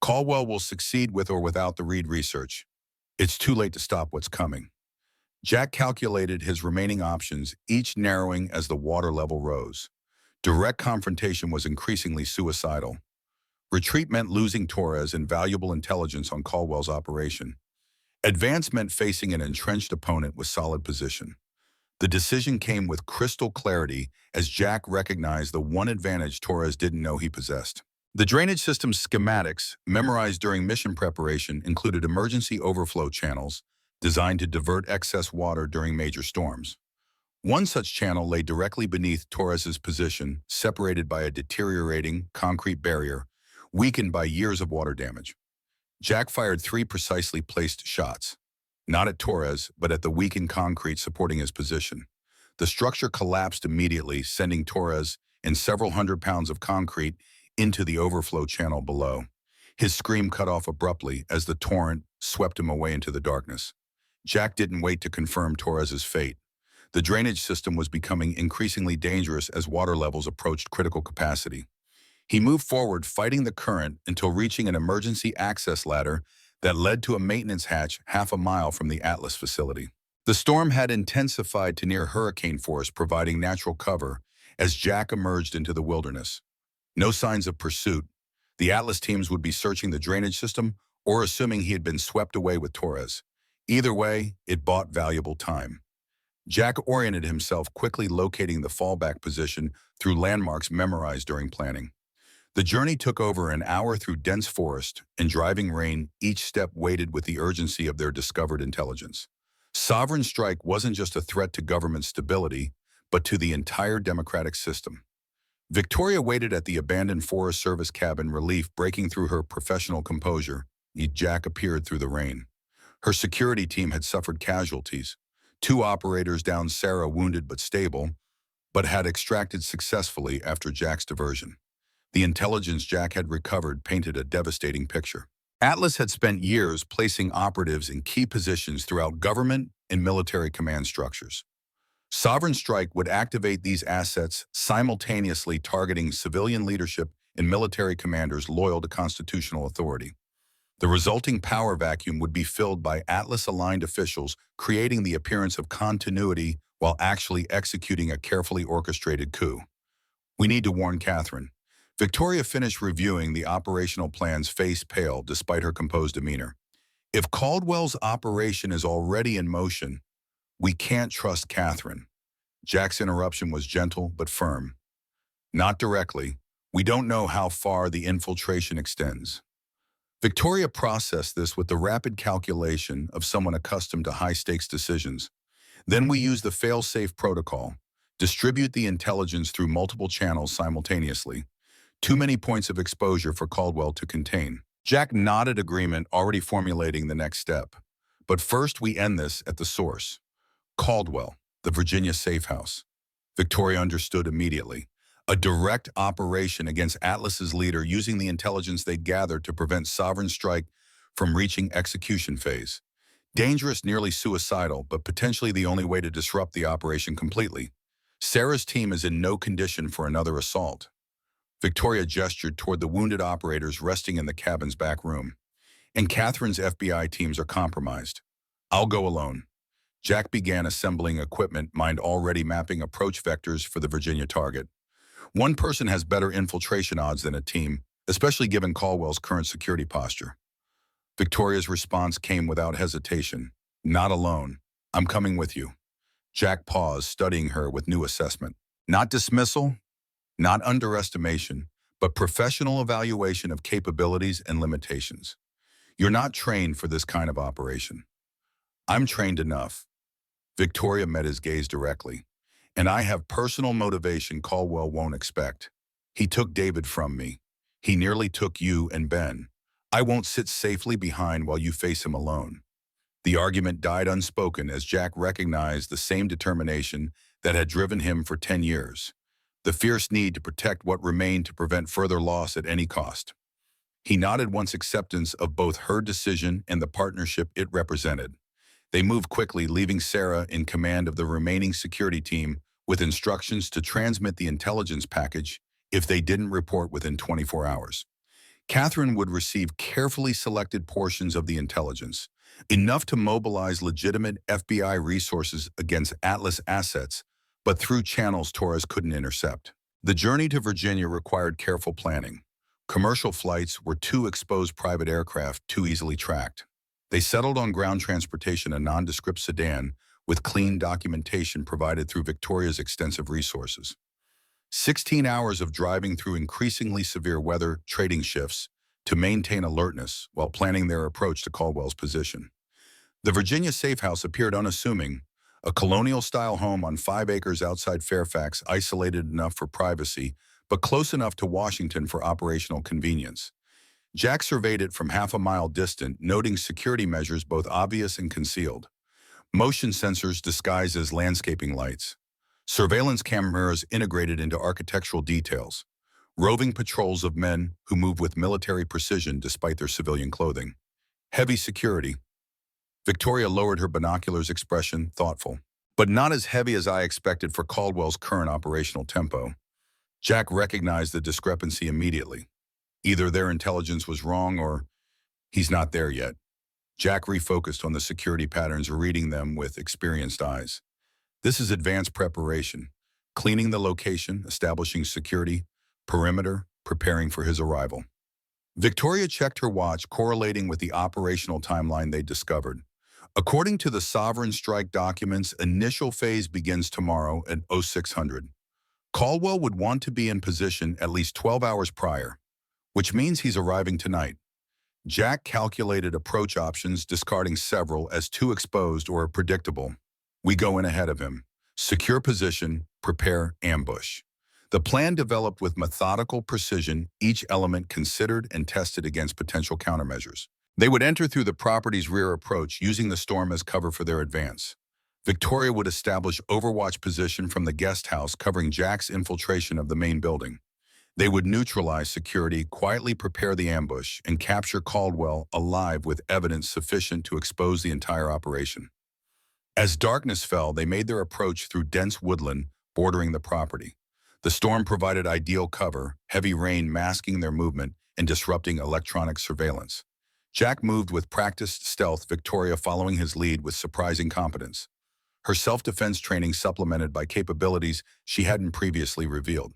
"Caldwell will succeed with or without the Reed research. It's too late to stop what's coming." Jack calculated his remaining options, each narrowing as the water level rose. Direct confrontation was increasingly suicidal. Retreat meant losing Torres and valuable intelligence on Caldwell's operation. Advance meant facing an entrenched opponent with solid position. The decision came with crystal clarity as Jack recognized the one advantage Torres didn't know he possessed. The drainage system's schematics, memorized during mission preparation, included emergency overflow channels designed to divert excess water during major storms. One such channel lay directly beneath Torres's position, separated by a deteriorating concrete barrier, weakened by years of water damage. Jack fired 3 precisely placed shots, not at Torres, but at the weakened concrete supporting his position. The structure collapsed immediately, sending Torres and several hundred pounds of concrete into the overflow channel below. His scream cut off abruptly as the torrent swept him away into the darkness. Jack didn't wait to confirm Torres's fate. The drainage system was becoming increasingly dangerous as water levels approached critical capacity. He moved forward, fighting the current until reaching an emergency access ladder that led to a maintenance hatch half a mile from the Atlas facility. The storm had intensified to near hurricane force, providing natural cover as Jack emerged into the wilderness. No signs of pursuit. The Atlas teams would be searching the drainage system or assuming he had been swept away with Torres. Either way, it bought valuable time. Jack oriented himself, quickly locating the fallback position through landmarks memorized during planning. The journey took over an hour through dense forest and driving rain, each step weighted with the urgency of their discovered intelligence. Sovereign strike wasn't just a threat to government stability, but to the entire democratic system. Victoria waited at the abandoned Forest Service cabin, relief breaking through her professional composure. Jack appeared through the rain. Her security team had suffered casualties. 2 operators down, Sarah wounded but stable, but had extracted successfully after Jack's diversion. The intelligence Jack had recovered painted a devastating picture. Atlas had spent years placing operatives in key positions throughout government and military command structures. Sovereign strike would activate these assets, simultaneously targeting civilian leadership and military commanders loyal to constitutional authority. The resulting power vacuum would be filled by Atlas-aligned officials, creating the appearance of continuity while actually executing a carefully orchestrated coup. "We need to warn Catherine." Victoria finished reviewing the operational plans, face pale despite her composed demeanor. "If Caldwell's operation is already in motion, we can't trust Catherine." Jack's interruption was gentle but firm. "Not directly. We don't know how far the infiltration extends." Victoria processed this with the rapid calculation of someone accustomed to high-stakes decisions. "Then we use the fail-safe protocol, distribute the intelligence through multiple channels simultaneously. Too many points of exposure for Caldwell to contain." Jack nodded agreement, already formulating the next step. "But first we end this at the source. Caldwell, the Virginia safe house." Victoria understood immediately. A direct operation against Atlas's leader, using the intelligence they'd gathered to prevent sovereign strike from reaching execution phase. Dangerous, nearly suicidal, but potentially the only way to disrupt the operation completely. Sarah's team is in no condition for another assault. Victoria gestured toward the wounded operators resting in the cabin's back room. "And Catherine's FBI teams are compromised. I'll go alone." Jack began assembling equipment, mind already mapping approach vectors for the Virginia target. One person has better infiltration odds than a team, especially given Caldwell's current security posture. Victoria's response came without hesitation. "Not alone. I'm coming with you." Jack paused, studying her with new assessment. Not dismissal, not underestimation, but professional evaluation of capabilities and limitations. You're not trained for this kind of operation. I'm trained enough. Victoria met his gaze directly. And I have personal motivation Caldwell won't expect. He took David from me. He nearly took you and Ben. I won't sit safely behind while you face him alone. The argument died unspoken as Jack recognized the same determination that had driven him for 10 years. The fierce need to protect what remained to prevent further loss at any cost. He nodded once acceptance of both her decision and the partnership it represented. They moved quickly, leaving Sarah in command of the remaining security team with instructions to transmit the intelligence package if they didn't report within 24 hours. Catherine would receive carefully selected portions of the intelligence, enough to mobilize legitimate FBI resources against Atlas assets, but through channels Torres couldn't intercept. The journey to Virginia required careful planning. Commercial flights were too exposed private aircraft too easily tracked. They settled on ground transportation, a nondescript sedan with clean documentation provided through Victoria's extensive resources. 16 hours of driving through increasingly severe weather, trading shifts, to maintain alertness while planning their approach to Caldwell's position. The Virginia safe house appeared unassuming, a colonial-style home on 5 acres outside Fairfax, isolated enough for privacy, but close enough to Washington for operational convenience. Jack surveyed it from half a mile distant, noting security measures both obvious and concealed. Motion sensors disguised as landscaping lights. Surveillance cameras integrated into architectural details. Roving patrols of men who move with military precision despite their civilian clothing. Heavy security. Victoria lowered her binoculars, expression thoughtful. But not as heavy as I expected for Caldwell's current operational tempo. Jack recognized the discrepancy immediately. Either their intelligence was wrong or he's not there yet. Jack refocused on the security patterns, reading them with experienced eyes. This is advanced preparation, cleaning the location, establishing security, perimeter, preparing for his arrival. Victoria checked her watch, correlating with the operational timeline they discovered. According to the Sovereign Strike documents, initial phase begins tomorrow at 0600. Caldwell would want to be in position at least 12 hours prior, which means he's arriving tonight. Jack calculated approach options, discarding several as too exposed or predictable. We go in ahead of him. Secure position, prepare ambush. The plan developed with methodical precision, each element considered and tested against potential countermeasures. They would enter through the property's rear approach, using the storm as cover for their advance. Victoria would establish overwatch position from the guest house, covering Jack's infiltration of the main building. They would neutralize security, quietly prepare the ambush, and capture Caldwell alive with evidence sufficient to expose the entire operation. As darkness fell, they made their approach through dense woodland bordering the property. The storm provided ideal cover, heavy rain masking their movement and disrupting electronic surveillance. Jack moved with practiced stealth, Victoria following his lead with surprising competence. Her self-defense training supplemented by capabilities she hadn't previously revealed.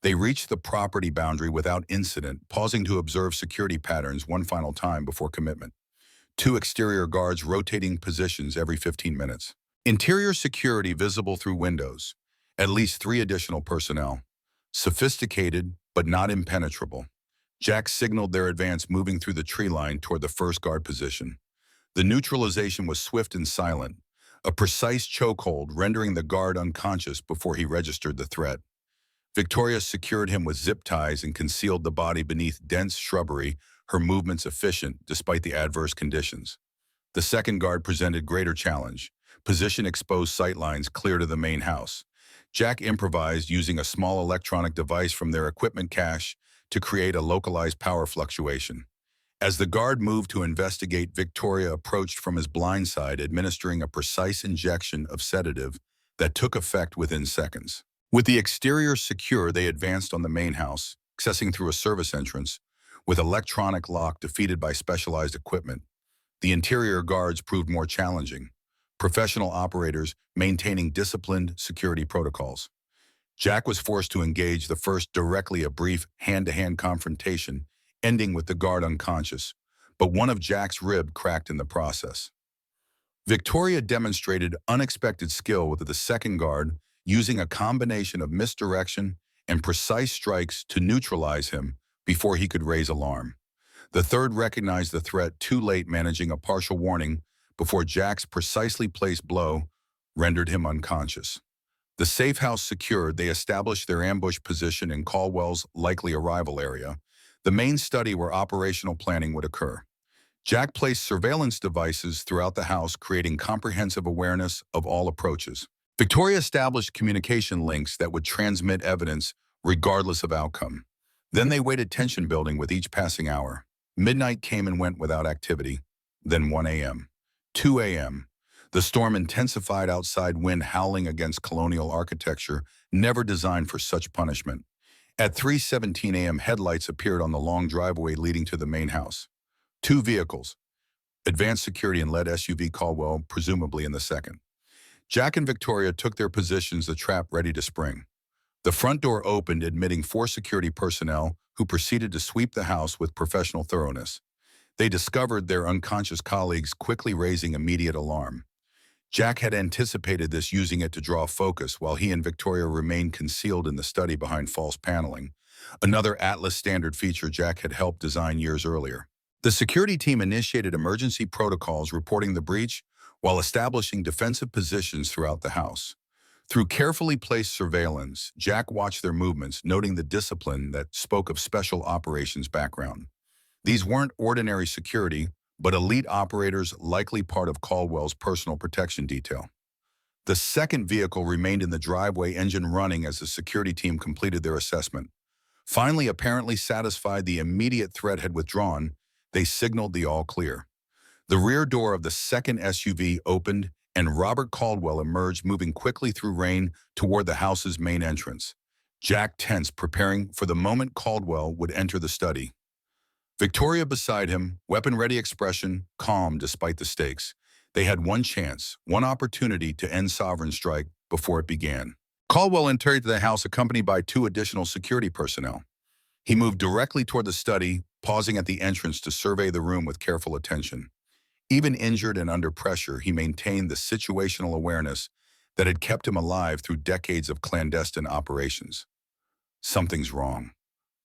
They reached the property boundary without incident, pausing to observe security patterns one final time before commitment. 2 exterior guards rotating positions every 15 minutes. Interior security visible through windows. At least 3 additional personnel. Sophisticated, but not impenetrable. Jack signaled their advance, moving through the tree line toward the first guard position. The neutralization was swift and silent, a precise chokehold rendering the guard unconscious before he registered the threat. Victoria secured him with zip ties and concealed the body beneath dense shrubbery, her movements efficient despite the adverse conditions. The second guard presented greater challenge. Position exposed sightlines clear to the main house. Jack improvised using a small electronic device from their equipment cache to create a localized power fluctuation. As the guard moved to investigate, Victoria approached from his blind side, administering a precise injection of sedative that took effect within seconds. With the exterior secure, they advanced on the main house, accessing through a service entrance, with electronic lock defeated by specialized equipment. The interior guards proved more challenging, professional operators maintaining disciplined security protocols. Jack was forced to engage the first directly, a brief hand-to-hand confrontation, ending with the guard unconscious, but one of Jack's ribs cracked in the process. Victoria demonstrated unexpected skill with the second guard, using a combination of misdirection and precise strikes to neutralize him before he could raise alarm. The third recognized the threat too late, managing a partial warning before Jack's precisely placed blow rendered him unconscious. The safe house secured, they established their ambush position in Caldwell's likely arrival area, the main study where operational planning would occur. Jack placed surveillance devices throughout the house, creating comprehensive awareness of all approaches. Victoria established communication links that would transmit evidence regardless of outcome. Then they waited, tension building with each passing hour. Midnight came and went without activity. Then 1 a.m. 2 a.m. The storm intensified, outside wind howling against colonial architecture, never designed for such punishment. At 3:17 a.m., headlights appeared on the long driveway leading to the main house. Two vehicles, advanced security and led SUV Caldwell, presumably in the second. Jack and Victoria took their positions, the trap ready to spring. The front door opened, admitting 4 security personnel who proceeded to sweep the house with professional thoroughness. They discovered their unconscious colleagues, quickly raising immediate alarm. Jack had anticipated this, using it to draw focus, while he and Victoria remained concealed in the study behind false paneling, another Atlas standard feature Jack had helped design years earlier. The security team initiated emergency protocols, reporting the breach while establishing defensive positions throughout the house. Through carefully placed surveillance, Jack watched their movements, noting the discipline that spoke of special operations background. These weren't ordinary security, but elite operators, likely part of Caldwell's personal protection detail. The second vehicle remained in the driveway, engine running, as the security team completed their assessment. Finally, apparently satisfied the immediate threat had withdrawn, they signaled the all clear. The rear door of the second SUV opened, and Robert Caldwell emerged, moving quickly through rain toward the house's main entrance. Jack tensed, preparing for the moment Caldwell would enter the study. Victoria beside him, weapon-ready expression, calm despite the stakes. They had one chance, one opportunity to end Sovereign strike before it began. Caldwell entered the house accompanied by 2 additional security personnel. He moved directly toward the study, pausing at the entrance to survey the room with careful attention. Even injured and under pressure, he maintained the situational awareness that had kept him alive through decades of clandestine operations. Something's wrong.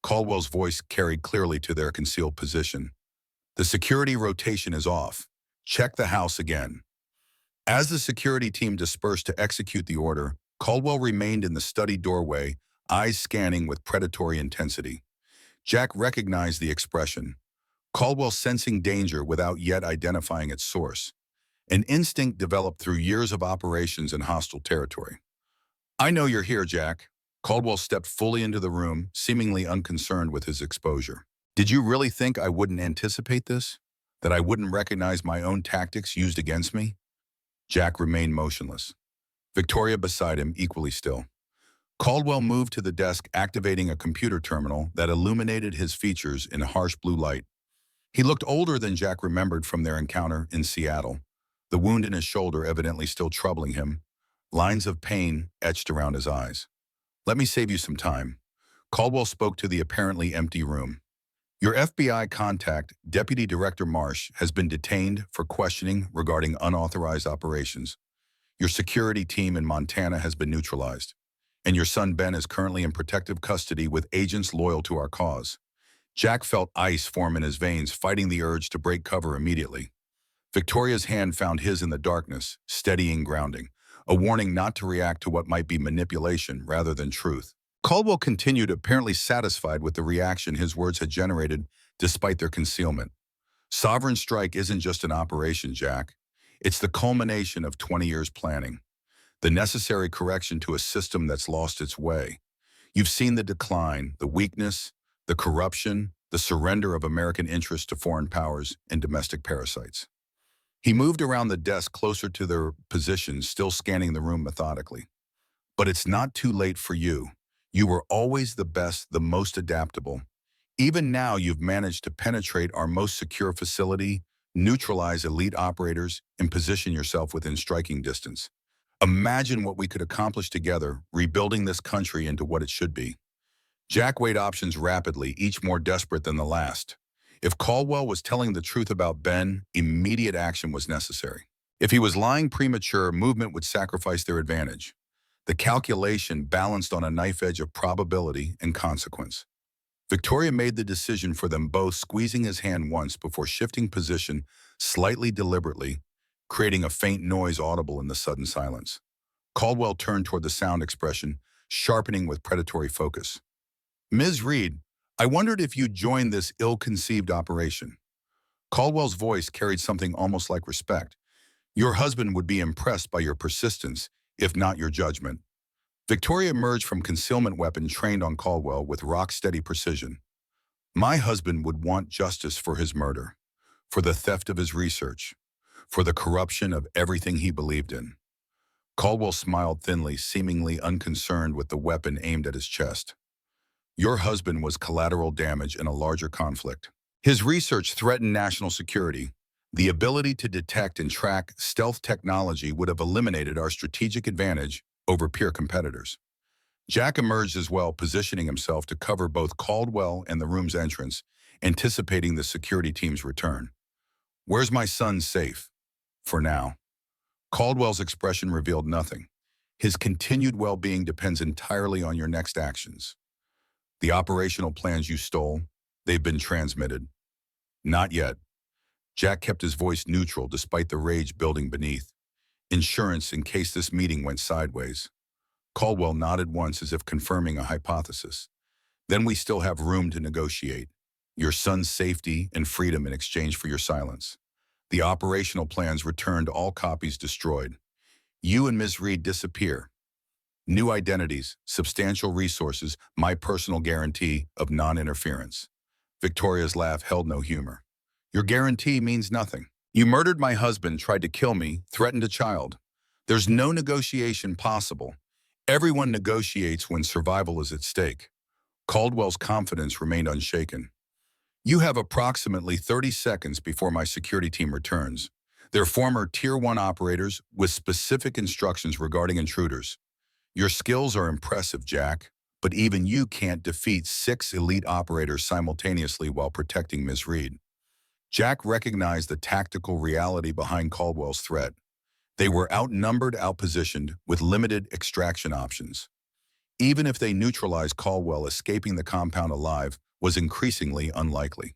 Caldwell's voice carried clearly to their concealed position. The security rotation is off. Check the house again. As the security team dispersed to execute the order, Caldwell remained in the study doorway, eyes scanning with predatory intensity. Jack recognized the expression. Caldwell sensing danger without yet identifying its source. An instinct developed through years of operations in hostile territory. "I know you're here, Jack." Caldwell stepped fully into the room, seemingly unconcerned with his exposure. "Did you really think I wouldn't anticipate this? That I wouldn't recognize my own tactics used against me?" Jack remained motionless. Victoria beside him, equally still. Caldwell moved to the desk, activating a computer terminal that illuminated his features in harsh blue light. He looked older than Jack remembered from their encounter in Seattle, the wound in his shoulder evidently still troubling him, lines of pain etched around his eyes. "Let me save you some time." Caldwell spoke to the apparently empty room. "Your FBI contact, Deputy Director Marsh, has been detained for questioning regarding unauthorized operations. Your security team in Montana has been neutralized, and your son Ben is currently in protective custody with agents loyal to our cause." Jack felt ice form in his veins, fighting the urge to break cover immediately. Victoria's hand found his in the darkness, steadying, grounding, a warning not to react to what might be manipulation rather than truth. Caldwell continued, apparently satisfied with the reaction his words had generated despite their concealment. "Sovereign strike isn't just an operation, Jack. It's the culmination of 20 years planning, the necessary correction to a system that's lost its way. You've seen the decline, the weakness, the corruption, the surrender of American interests to foreign powers and domestic parasites." He moved around the desk closer to their positions, still scanning the room methodically. "But it's not too late for you. You were always the best, the most adaptable. Even now, you've managed to penetrate our most secure facility, neutralize elite operators, and position yourself within striking distance. Imagine what we could accomplish together, rebuilding this country into what it should be." Jack weighed options rapidly, each more desperate than the last. If Caldwell was telling the truth about Ben, immediate action was necessary. If he was lying premature, movement would sacrifice their advantage. The calculation balanced on a knife edge of probability and consequence. Victoria made the decision for them both, squeezing his hand once before shifting position slightly deliberately, creating a faint noise audible in the sudden silence. Caldwell turned toward the sound expression, sharpening with predatory focus. "Ms. Reed, I wondered if you'd join this ill-conceived operation." Caldwell's voice carried something almost like respect. "Your husband would be impressed by your persistence, if not your judgment." Victoria emerged from concealment weapon trained on Caldwell with rock-steady precision. "My husband would want justice for his murder, for the theft of his research, for the corruption of everything he believed in." Caldwell smiled thinly, seemingly unconcerned with the weapon aimed at his chest. "Your husband was collateral damage in a larger conflict. His research threatened national security. The ability to detect and track stealth technology would have eliminated our strategic advantage over peer competitors." Jack emerged as well, positioning himself to cover both Caldwell and the room's entrance, anticipating the security team's return. "Where's my son's safe?" "For now." Caldwell's expression revealed nothing. "His continued well-being depends entirely on your next actions. The operational plans you stole, they've been transmitted." "Not yet." Jack kept his voice neutral despite the rage building beneath. "Insurance in case this meeting went sideways." Caldwell nodded once as if confirming a hypothesis. "Then we still have room to negotiate. Your son's safety and freedom in exchange for your silence." The operational plans returned, all copies destroyed. "You and Ms. Reed disappear. New identities, substantial resources, my personal guarantee of non-interference." Victoria's laugh held no humor. "Your guarantee means nothing. You murdered my husband, tried to kill me, threatened a child. There's no negotiation possible. Everyone negotiates when survival is at stake." Caldwell's confidence remained unshaken. "You have approximately 30 seconds before my security team returns. They're former Tier 1 operators with specific instructions regarding intruders. Your skills are impressive, Jack, but even you can't defeat 6 elite operators simultaneously while protecting Ms. Reed." Jack recognized the tactical reality behind Caldwell's threat. They were outnumbered, outpositioned, with limited extraction options. Even if they neutralized Caldwell, escaping the compound alive was increasingly unlikely.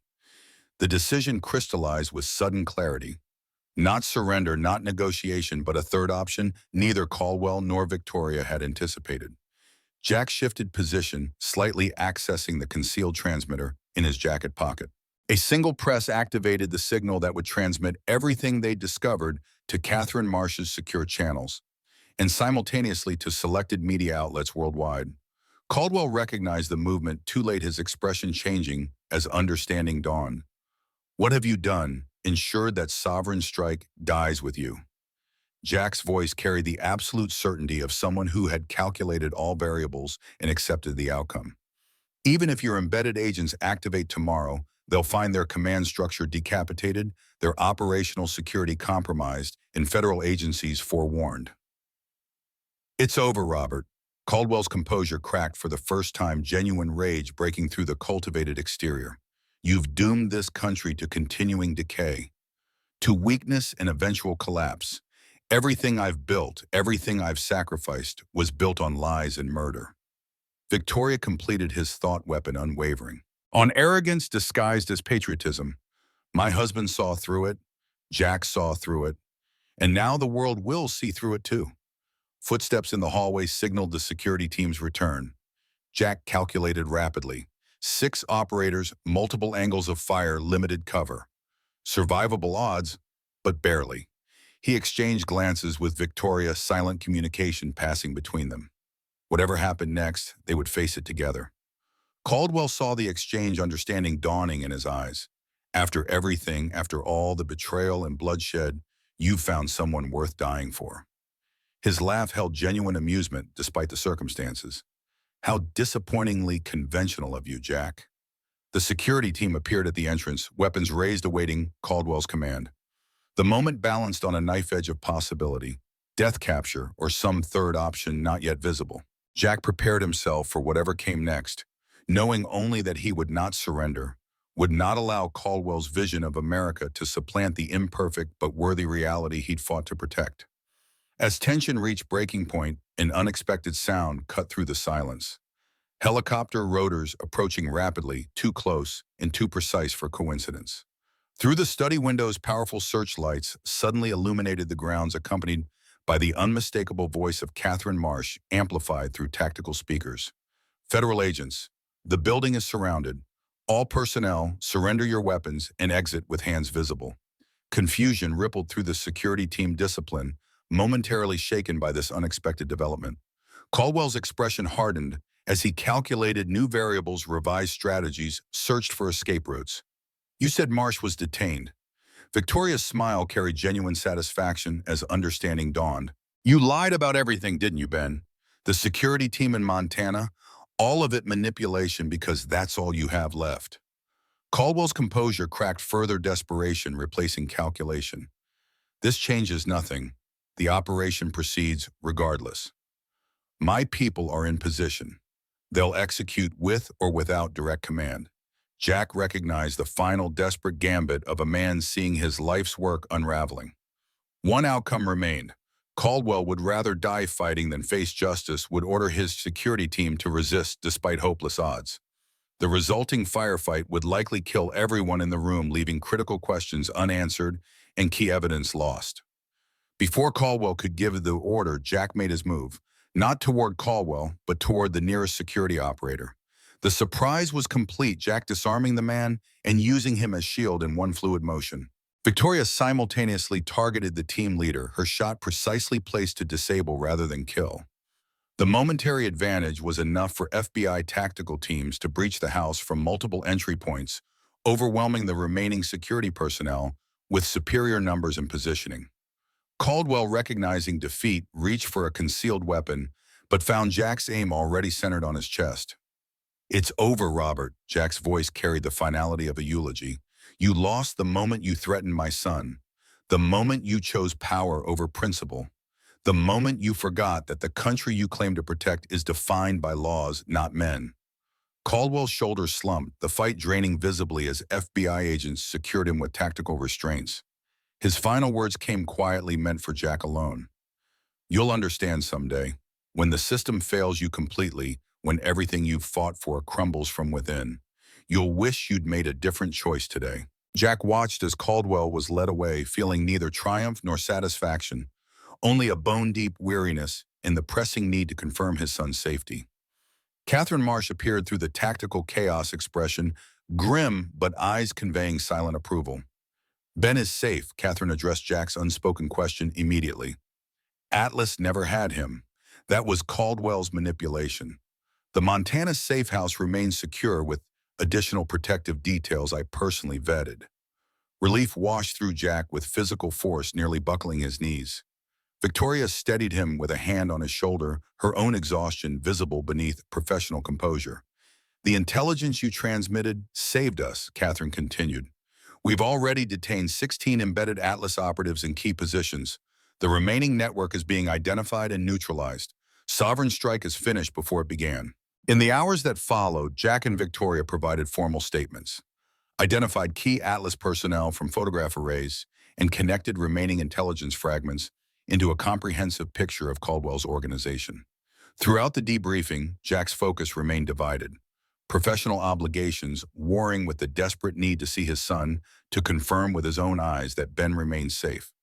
The decision crystallized with sudden clarity. Not surrender, not negotiation, but a third option neither Caldwell nor Victoria had anticipated. Jack shifted position, slightly accessing the concealed transmitter in his jacket pocket. A single press activated the signal that would transmit everything they'd discovered to Catherine Marsh's secure channels, and simultaneously to selected media outlets worldwide. Caldwell recognized the movement, too late, his expression changing as understanding dawned. "What have you done? Ensured that sovereign strike dies with you." Jack's voice carried the absolute certainty of someone who had calculated all variables and accepted the outcome. "Even if your embedded agents activate tomorrow, they'll find their command structure decapitated, their operational security compromised, and federal agencies forewarned." "It's over, Robert." Caldwell's composure cracked for the first time, genuine rage breaking through the cultivated exterior. "You've doomed this country to continuing decay, to weakness and eventual collapse. Everything I've built, everything I've sacrificed, was built on lies and murder." Victoria completed his thought weapon, unwavering. "On arrogance disguised as patriotism. My husband saw through it, Jack saw through it, and now the world will see through it too." Footsteps in the hallway signaled the security team's return. Jack calculated rapidly. 6 operators, multiple angles of fire, limited cover. Survivable odds, but barely. He exchanged glances with Victoria, silent communication passing between them. Whatever happened next, they would face it together. Caldwell saw the exchange, understanding dawning in his eyes. "After everything, after all the betrayal and bloodshed, you found someone worth dying for." His laugh held genuine amusement despite the circumstances. "How disappointingly conventional of you, Jack." The security team appeared at the entrance, weapons raised awaiting Caldwell's command. The moment balanced on a knife edge of possibility, death capture or some third option not yet visible. Jack prepared himself for whatever came next, knowing only that he would not surrender, would not allow Caldwell's vision of America to supplant the imperfect but worthy reality he'd fought to protect. As tension reached breaking point, an unexpected sound cut through the silence. Helicopter rotors approaching rapidly, too close and too precise for coincidence. Through the study window's powerful searchlights suddenly illuminated the grounds, accompanied by the unmistakable voice of Catherine Marsh, amplified through tactical speakers. Federal agents, the building is surrounded. All personnel, surrender your weapons and exit with hands visible. Confusion rippled through the security team, discipline momentarily shaken by this unexpected development. Caldwell's expression hardened as he calculated new variables, revised strategies, searched for escape routes. You said Marsh was detained. Victoria's smile carried genuine satisfaction as understanding dawned. You lied about everything, didn't you, Ben? The security team in Montana, all of it manipulation because that's all you have left. Caldwell's composure cracked, further desperation replacing calculation. This changes nothing. The operation proceeds regardless. My people are in position. They'll execute with or without direct command. Jack recognized the final desperate gambit of a man seeing his life's work unraveling. One outcome remained. Caldwell would rather die fighting than face justice, would order his security team to resist despite hopeless odds. The resulting firefight would likely kill everyone in the room, leaving critical questions unanswered and key evidence lost. Before Caldwell could give the order, Jack made his move, not toward Caldwell, but toward the nearest security operator. The surprise was complete, Jack disarming the man and using him as shield in one fluid motion. Victoria simultaneously targeted the team leader, her shot precisely placed to disable rather than kill. The momentary advantage was enough for FBI tactical teams to breach the house from multiple entry points, overwhelming the remaining security personnel with superior numbers and positioning. Caldwell, recognizing defeat, reached for a concealed weapon, but found Jack's aim already centered on his chest. It's over, Robert. Jack's voice carried the finality of a eulogy. You lost the moment you threatened my son, the moment you chose power over principle, the moment you forgot that the country you claim to protect is defined by laws, not men. Caldwell's shoulders slumped, the fight draining visibly as FBI agents secured him with tactical restraints. His final words came quietly, meant for Jack alone. You'll understand someday, when the system fails you completely, when everything you've fought for crumbles from within. You'll wish you'd made a different choice today. Jack watched as Caldwell was led away, feeling neither triumph nor satisfaction, only a bone-deep weariness and the pressing need to confirm his son's safety. Catherine Marsh appeared through the tactical chaos, expression grim but eyes conveying silent approval. Ben is safe, Catherine addressed Jack's unspoken question immediately. Atlas never had him. That was Caldwell's manipulation. The Montana safe house remains secure with additional protective details I personally vetted. Relief washed through Jack with physical force, nearly buckling his knees. Victoria steadied him with a hand on his shoulder, her own exhaustion visible beneath professional composure. The intelligence you transmitted saved us, Catherine continued. We've already detained 16 embedded Atlas operatives in key positions. The remaining network is being identified and neutralized. Sovereign strike is finished before it began. In the hours that followed, Jack and Victoria provided formal statements, identified key Atlas personnel from photograph arrays, and connected remaining intelligence fragments into a comprehensive picture of Caldwell's organization. Throughout the debriefing, Jack's focus remained divided. Professional obligations warring with the desperate need to see his son, to confirm with his own eyes that Ben remained safe.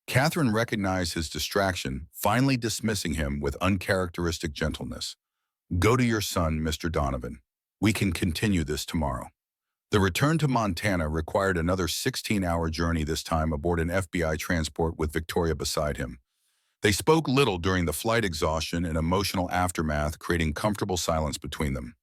Catherine recognized his distraction, finally dismissing him with uncharacteristic gentleness. Go to your son, Mr. Donovan. We can continue this tomorrow. The return to Montana required another 16-hour journey, this time aboard an FBI transport with Victoria beside him. They spoke little during the flight, exhaustion and emotional aftermath creating comfortable silence between them.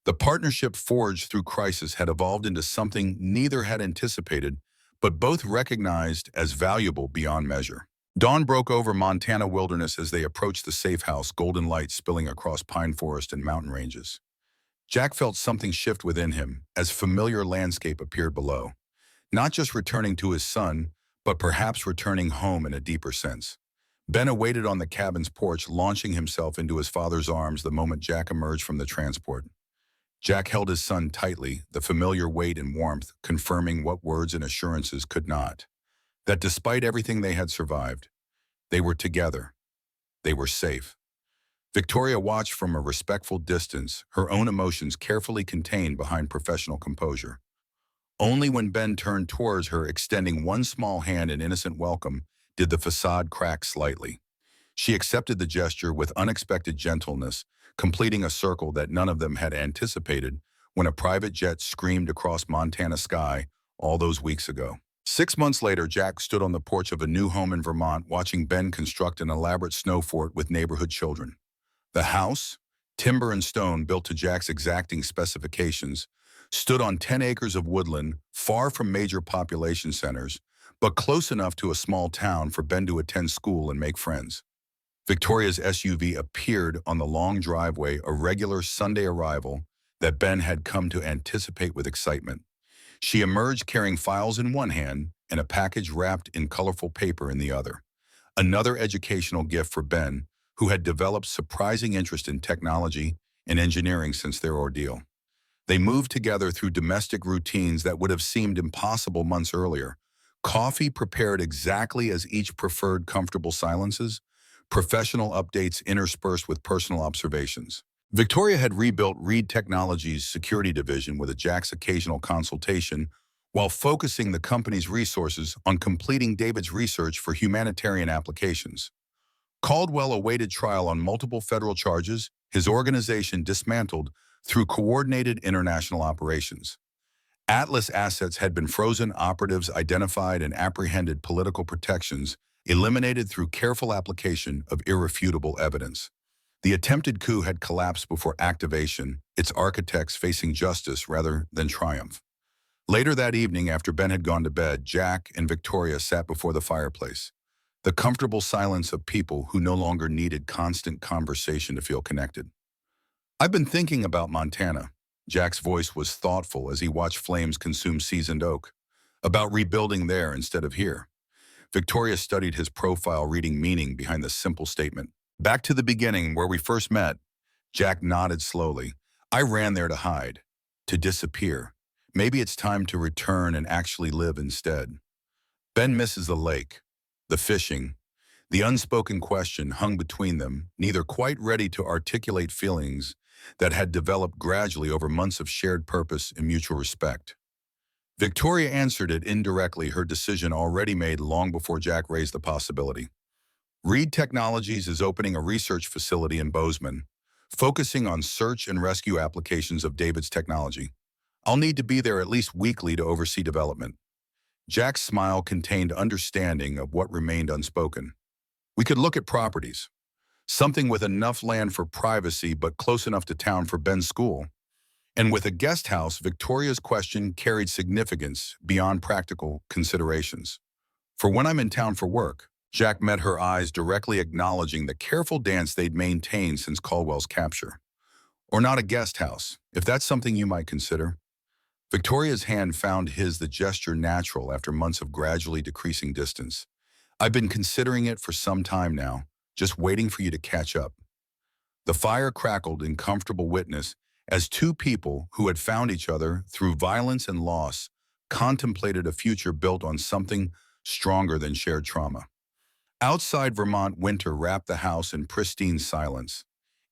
The partnership forged through crisis had evolved into something neither had anticipated, but both recognized as valuable beyond measure. Dawn broke over Montana wilderness as they approached the safe house, golden light spilling across pine forest and mountain ranges. Jack felt something shift within him as familiar landscape appeared below, not just returning to his son, but perhaps returning home in a deeper sense. Ben awaited on the cabin's porch, launching himself into his father's arms the moment Jack emerged from the transport. Jack held his son tightly, the familiar weight and warmth confirming what words and assurances could not. That despite everything they had survived, They were together. They were safe. Victoria watched from a respectful distance, her own emotions carefully contained behind professional composure. Only when Ben turned towards her, extending one small hand in innocent welcome, did the facade crack slightly. She accepted the gesture with unexpected gentleness, completing a circle that none of them had anticipated when a private jet screamed across Montana sky all those weeks ago. 6 months later, Jack stood on the porch of a new home in Vermont watching Ben construct an elaborate snow fort with neighborhood children. The house, timber and stone built to Jack's exacting specifications, stood on 10 acres of woodland, far from major population centers, but close enough to a small town for Ben to attend school and make friends. Victoria's SUV appeared on the long driveway, a regular Sunday arrival that Ben had come to anticipate with excitement. She emerged carrying files in one hand and a package wrapped in colorful paper in the other. Another educational gift for Ben, who had developed surprising interest in technology and engineering since their ordeal. They moved together through domestic routines that would have seemed impossible months earlier. Coffee prepared exactly as each preferred comfortable silences, professional updates interspersed with personal observations. Victoria had rebuilt Reed Technologies' security division with a Jack's occasional consultation while focusing the company's resources on completing David's research for humanitarian applications. Caldwell awaited trial on multiple federal charges, his organization dismantled through coordinated international operations. Atlas assets had been frozen, operatives identified, and apprehended, political protections eliminated through careful application of irrefutable evidence. The attempted coup had collapsed before activation, its architects facing justice rather than triumph. Later that evening, after Ben had gone to bed, Jack and Victoria sat before the fireplace. The comfortable silence of people who no longer needed constant conversation to feel connected. "I've been thinking about Montana." Jack's voice was thoughtful as he watched flames consume seasoned oak. "About rebuilding there instead of here." Victoria studied his profile, reading meaning behind the simple statement. "Back to the beginning, where we first met." Jack nodded slowly. "I ran there to hide, to disappear. Maybe it's time to return and actually live instead." Ben misses the lake, the fishing. The unspoken question hung between them, neither quite ready to articulate feelings that had developed gradually over months of shared purpose and mutual respect. Victoria answered it indirectly, her decision already made long before Jack raised the possibility. Reed Technologies is opening a research facility in Bozeman, focusing on search and rescue applications of David's technology. I'll need to be there at least weekly to oversee development. Jack's smile contained understanding of what remained unspoken. We could look at properties. Something with enough land for privacy but close enough to town for Ben's school. And with a guest house, Victoria's question carried significance beyond practical considerations. "For when I'm in town for work." Jack met her eyes directly, acknowledging the careful dance they'd maintained since Caldwell's capture. "Or not a guest house, if that's something you might consider." Victoria's hand found his, the gesture natural after months of gradually decreasing distance. "I've been considering it for some time now, just waiting for you to catch up." The fire crackled in comfortable witness as two people who had found each other through violence and loss contemplated a future built on something stronger than shared trauma. Outside, Vermont winter wrapped the house in pristine silence.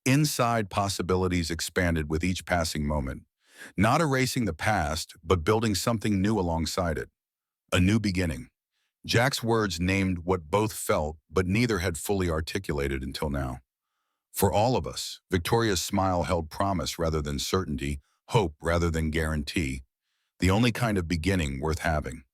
Inside, possibilities expanded with each passing moment, not erasing the past, but building something new alongside it. A new beginning. Jack's words named what both felt, but neither had fully articulated until now. "For all of us." Victoria's smile held promise rather than certainty, hope rather than guarantee. "The only kind of beginning worth having."